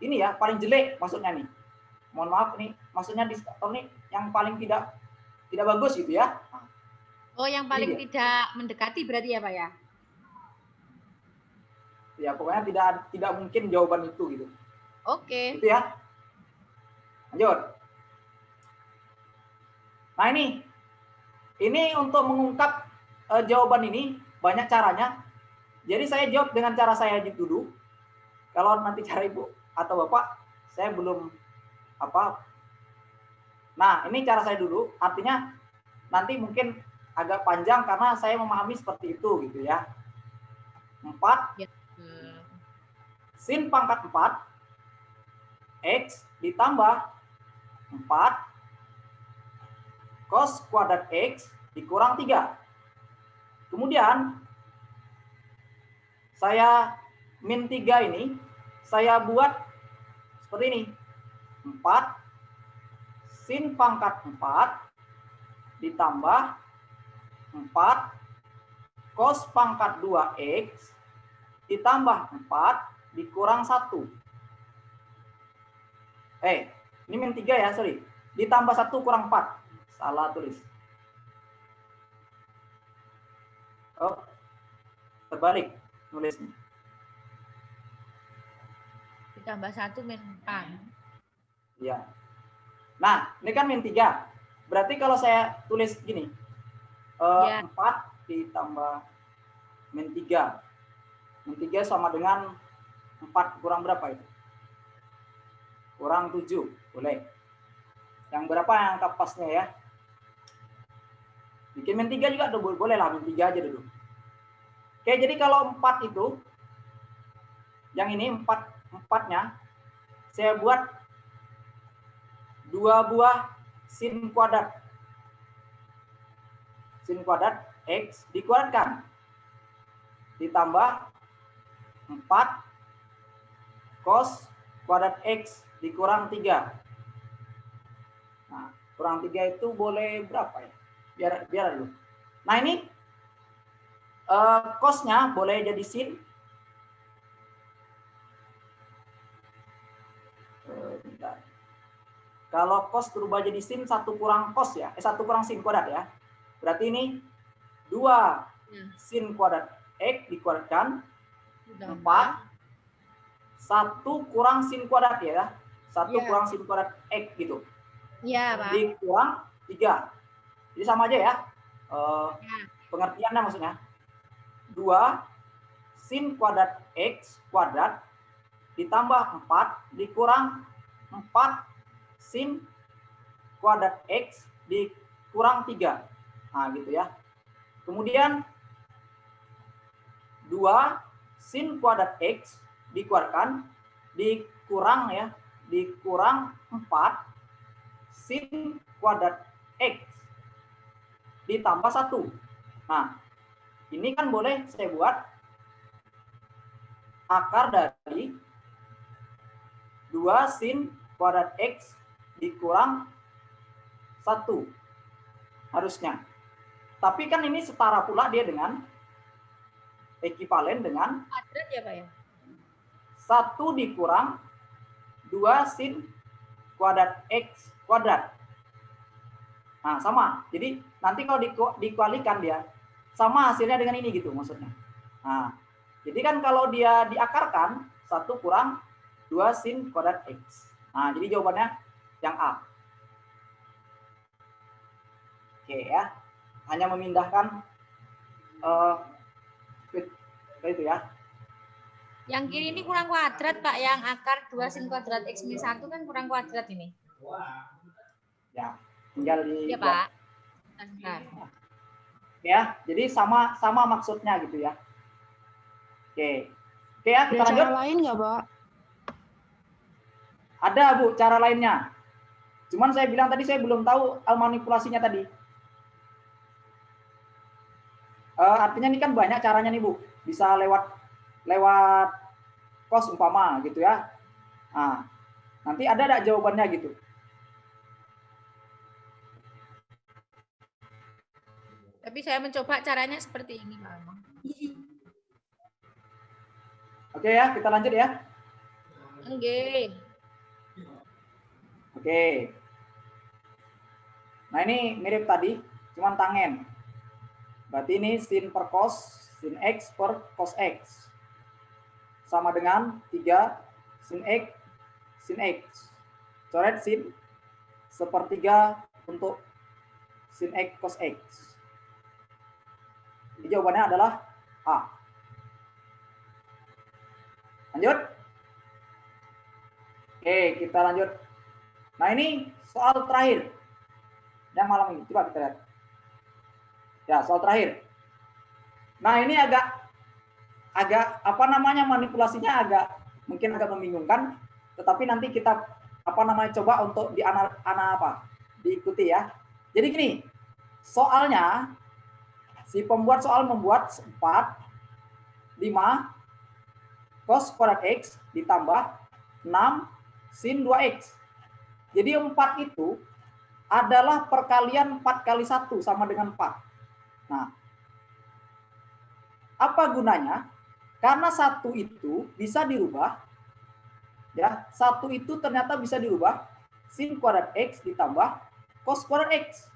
ini ya, paling jelek maksudnya nih. Mohon maaf nih, maksudnya di nih yang paling tidak bagus gitu ya. Nah, Oh, yang paling tidak mendekati berarti ya, Pak ya? Ya, pokoknya tidak mungkin jawaban itu gitu. Oke. Gitu ya. Lanjut. Nah, ini untuk mengungkap jawaban ini banyak caranya. Jadi saya jawab dengan cara saya dulu. Kalau nanti cara Ibu atau Bapak, saya belum Nah, ini cara saya dulu. Artinya nanti mungkin agak panjang karena saya memahami seperti itu gitu ya. 4 sin pangkat 4 X ditambah 4 cos kuadrat X dikurang 3. Kemudian saya min 3 ini saya buat seperti ini. 4 sin pangkat 4 ditambah 4 cos pangkat 2X ditambah 4 dikurang 1. Ini min 3 ya, sorry. Ditambah 1 kurang 4. Salah tulis. Oh, terbalik nulisnya. Ditambah 1 min 4. Ya. Nah, ini kan min 3. Berarti kalau saya tulis gini. 4 ditambah min 3. Min 3 sama dengan 4 kurang berapa itu? Kurang 7. Boleh. Yang berapa yang angka pasnya ya? Bikin min 3 juga boleh lah, min 3 aja dulu. Oke, jadi kalau 4 itu, yang ini 4-nya, saya buat 2 buah sin kuadrat. Sin kuadrat X dikuadratkan. Ditambah 4 cos kuadrat X dikurang 3. Nah, kurang 3 itu boleh berapa ya? Biar dulu. Nah, ini cosnya boleh jadi sin. Bentar. Kalau cos berubah jadi sin, 1 kurang cos ya. 1 kurang sin kuadrat ya. Berarti ini 2 sin kuadrat X dikuadratkan 4 1 kurang sin kuadrat ya. 1 kurang sin kuadrat X gitu. Iya, Pak. Dikurang 3. Jadi sama aja ya. Pengertiannya maksudnya. 2 sin kuadrat X kuadrat ditambah 4 dikurang 4 sin kuadrat X dikurang 3. Nah, gitu ya. Kemudian 2 sin kuadrat X dikuadratkan dikurang ya, dikurang 4 sin kuadrat X ditambah 1. Nah, ini kan boleh saya buat akar dari 2 sin kuadrat X dikurang 1 harusnya. Tapi kan ini setara pula dia dengan ekivalen dengan Kuadrat ya Pak ya? 1 dikurang 2 sin kuadrat X kuadrat. Nah, sama. Jadi nanti kalau dikualikan dia sama hasilnya dengan ini gitu maksudnya. Nah, jadi kan kalau dia diakarkan 1 kurang 2 sin kuadrat X. Nah, jadi jawabannya yang A. Oke ya. Hanya memindahkan itu ya. Yang kiri ini kurang kuadrat Pak, yang akar 2 sin kuadrat X min 1 kan kurang kuadrat ini. Ya, tinggal di Iya Pak. Bentar. Ya, jadi sama maksudnya gitu ya. Oke. Oke ya, kita Ada lanjut. cara lain nggak, Pak? Ada Bu, cara lainnya. Cuman saya bilang tadi saya belum tahu manipulasinya tadi. Artinya ini kan banyak caranya nih Bu. Bisa lewat cos umpama gitu ya. Nah, nanti ada enggak jawabannya gitu. Tapi saya mencoba caranya seperti ini Pak. Oke ya, kita lanjut ya. Oke. Oke. Nah, ini mirip tadi, cuman tangen. Berarti ini sin per cos, sin X per cos X. Sama dengan 3 sin X, sin X. Coret sin sepertiga untuk sin X cos X. Jadi jawabannya adalah A. Lanjut. Oke, kita lanjut. Nah, ini soal terakhir. Yang malam ini. Coba kita lihat. Ya, soal terakhir. Nah, ini agak apa namanya manipulasinya mungkin agak membingungkan, tetapi nanti kita coba untuk diikuti ya. Jadi gini, soalnya si pembuat soal membuat 4 5 cos kuadrat X ditambah 6 sin 2X. Jadi 4 itu adalah perkalian 4 kali 1 sama dengan 4. Nah, apa gunanya? Karena 1 itu bisa dirubah, ya 1 itu ternyata bisa dirubah sin kuadrat X ditambah cos kuadrat X.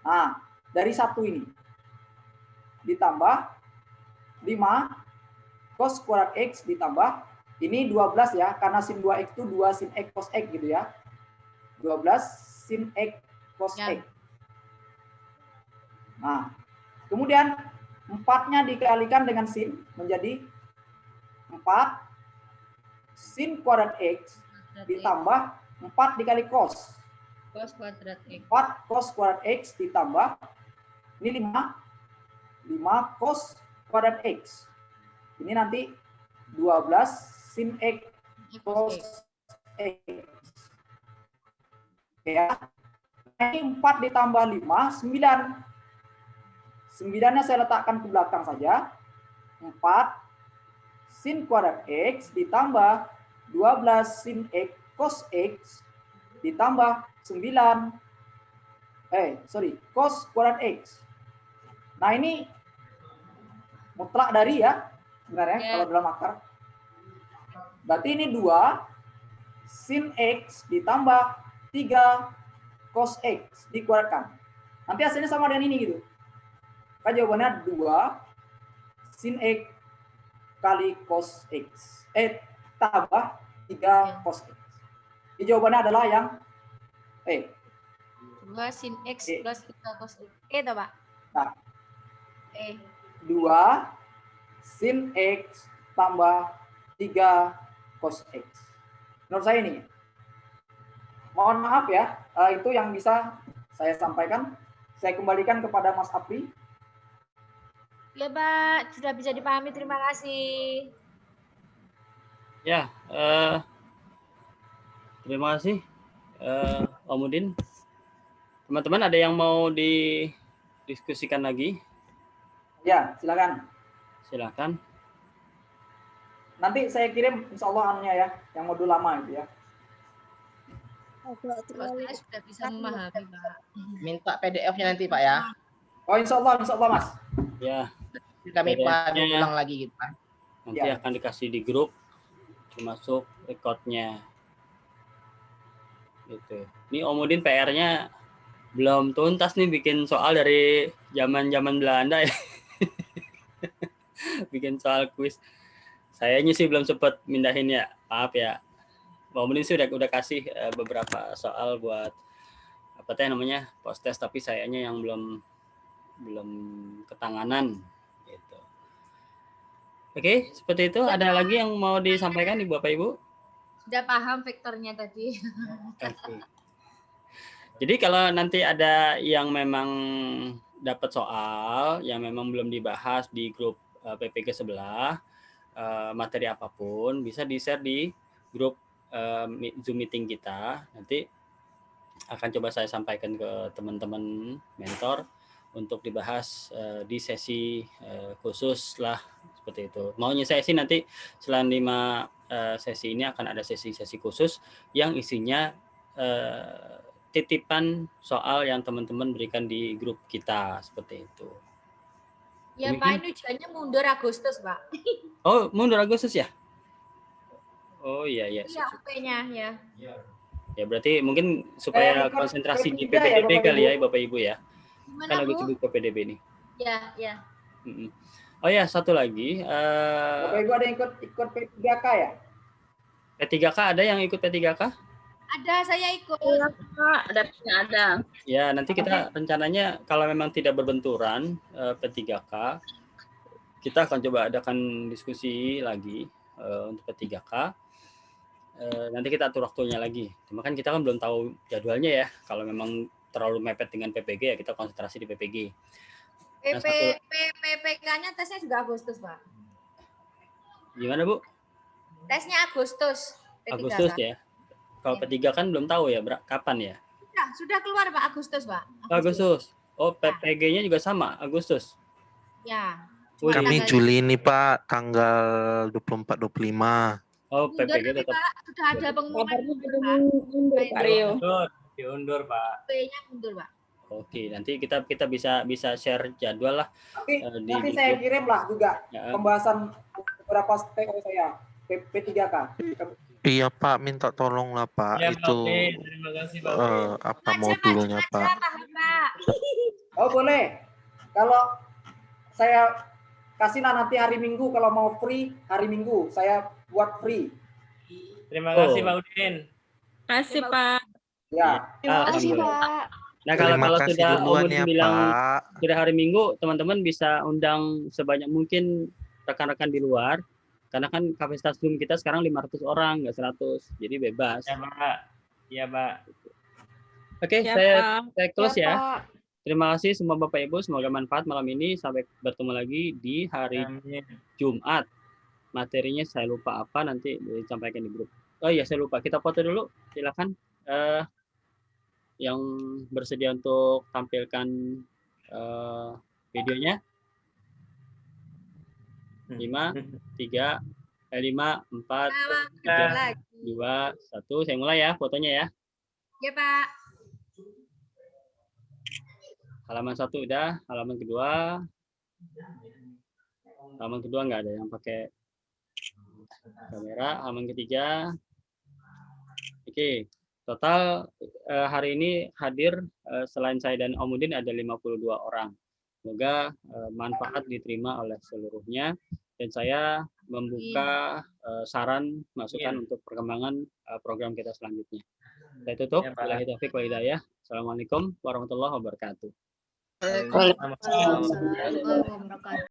Nah, dari 1 ini ditambah 5 cos kuadrat X ditambah ini 12 ya, karena sin 2X itu 2 sin X cos X gitu ya. 12 sin X cos X. Nah, kemudian 4-nya dikalikan dengan sin menjadi 4 sin kuadrat X ditambah 4 dikali cos. Cos kuadrat X. 4 cos kuadrat X ditambah ini 5 cos kuadrat X. Ini nanti 12 sin X cos X. Ya. Ini 4 ditambah 5, 9. 9-nya saya letakkan ke belakang saja. 4 sin kuadrat X ditambah 12 sin X cos X ditambah 9. Cos kuadrat X. Nah, ini mutlak dari ya sebenarnya kalau dalam akar. Berarti ini 2 sin X ditambah 3 cos X dikuadratkan. Nanti hasilnya sama dengan ini gitu. Kan jawabannya 2 sin X kali cos X. Tambah 3 cos X. Jadi jawabannya adalah yang 2 sin X plus 3 cos X. Itu Pak. Nah, 2 sin X tambah 3 cos X. Menurut saya ini. Mohon maaf ya, itu yang bisa saya sampaikan. Saya kembalikan kepada Mas Apri. Ya Pak, sudah bisa dipahami. Terima kasih. Ya, terima kasih Om Udin. Teman-teman ada yang mau didiskusikan lagi? Ya, silakan. Silakan. Nanti saya kirim insya Allah anunya ya, yang modul lama itu ya. Agak terlalu Saya sudah bisa memahami, Pak. Minta PDF-nya nanti Pak ya. Oh insya Allah Mas. Ya, Kami PDF-nya ulang lagi gitu Pak. nanti akan dikasih di grup, termasuk recordnya. Gitu. Ini Om Udin PR-nya belum tuntas nih, bikin soal dari zaman Belanda ya. Bikin soal kuis. Sayanya sih belum sempat mindahin ya, maaf ya. Om Udin sih udah kasih beberapa soal buat apa teh namanya post test, tapi sayanya yang belum ketanganan gitu. Oke, seperti itu. Ada lagi yang mau disampaikan Ibu Bapak Ibu? Sudah paham vektornya tadi. Oke. Jadi kalau nanti ada yang memang dapat soal yang memang belum dibahas di grup PPG sebelah, materi apapun bisa di-share di grup Zoom meeting kita. Nanti akan coba saya sampaikan ke teman-teman mentor untuk dibahas di sesi khusus lah, seperti itu. Maunya saya sih nanti selain 5 sesi ini akan ada sesi-sesi khusus yang isinya titipan soal yang teman-teman berikan di grup kita, seperti itu. Ya Pak, ini ujiannya mundur Agustus Pak. Oh, mundur Agustus ya? Oh iya. Iya, UP-nya ya. Ya berarti mungkin supaya konsentrasi di PPDB ya, kali ya Bapak Ibu ya. Gimana, kan lagi Bu? sibuk PPDB nih. Ya. Oh ya, satu lagi. Bapak Ibu ada yang ikut P3K ya? P3K ada yang ikut P3K? Ada, saya ikut. Ada. Ya, nanti kita rencananya kalau memang tidak berbenturan P3K, kita akan coba adakan diskusi lagi untuk P3K. Nanti kita atur waktunya lagi. Cuma kan kita kan belum tahu jadwalnya ya. Kalau memang terlalu mepet dengan PPG ya kita konsentrasi di PPG. PPK-nya tesnya juga Agustus, Pak. Gimana, Bu? Tesnya Agustus. P3K. Agustus ya. Kalau P3 kan belum tahu ya, kapan ya? Sudah keluar Pak, Agustus Pak. Agustus. Oh, PPG-nya juga sama, Agustus. Ya. Kami Juli ini Pak, tanggal 24-25. Oh, PPG tetap. Pak, sudah ada pengumuman Diundur Pak. P-nya mundur Pak. Oke, nanti kita bisa share jadwal lah. Nanti saya kirim lah juga pembahasan beberapa TO saya P3K. Iya Pak, minta tolong lah Pak Ya, itu terima kasih Pak. apa modulnya Pak. Oh boleh. Kalau saya kasih nanti hari Minggu, kalau mau free hari Minggu saya buat free. Terima kasih Pak Udin. Kasih Pak. Ya. Terima kasih Pak. Nah kalau sudah Om ya, bilang Pak. sudah hari Minggu, teman-teman bisa undang sebanyak mungkin rekan-rekan di luar. Karena kan kapasitas Zoom kita sekarang 500 orang, nggak 100. Jadi bebas. Ya, Pak. Iya, Pak. Oke, Ya, saya close Ya, ya. Pak. Terima kasih semua Bapak Ibu. Semoga manfaat malam ini. Sampai bertemu lagi di hari Jumat. Materinya saya lupa apa, nanti disampaikan di grup. Oh iya, saya lupa. Kita foto dulu. Silakan. Yang bersedia untuk tampilkan videonya. 5, 4, 3, 2, 1. Saya mulai ya fotonya ya. Ya Pak. Halaman 1 udah, halaman kedua. Halaman kedua nggak ada yang pakai kamera. Halaman ketiga. Oke, total hari ini hadir selain saya dan Om Udin ada 52 orang. Semoga manfaat diterima oleh seluruhnya. Dan saya membuka saran, masukan untuk perkembangan program kita selanjutnya. Saya tutup. Wabillahi taufiq wal hidayah. Assalamualaikum warahmatullahi wabarakatuh. Waalaikumsalam. Waalaikumsalam.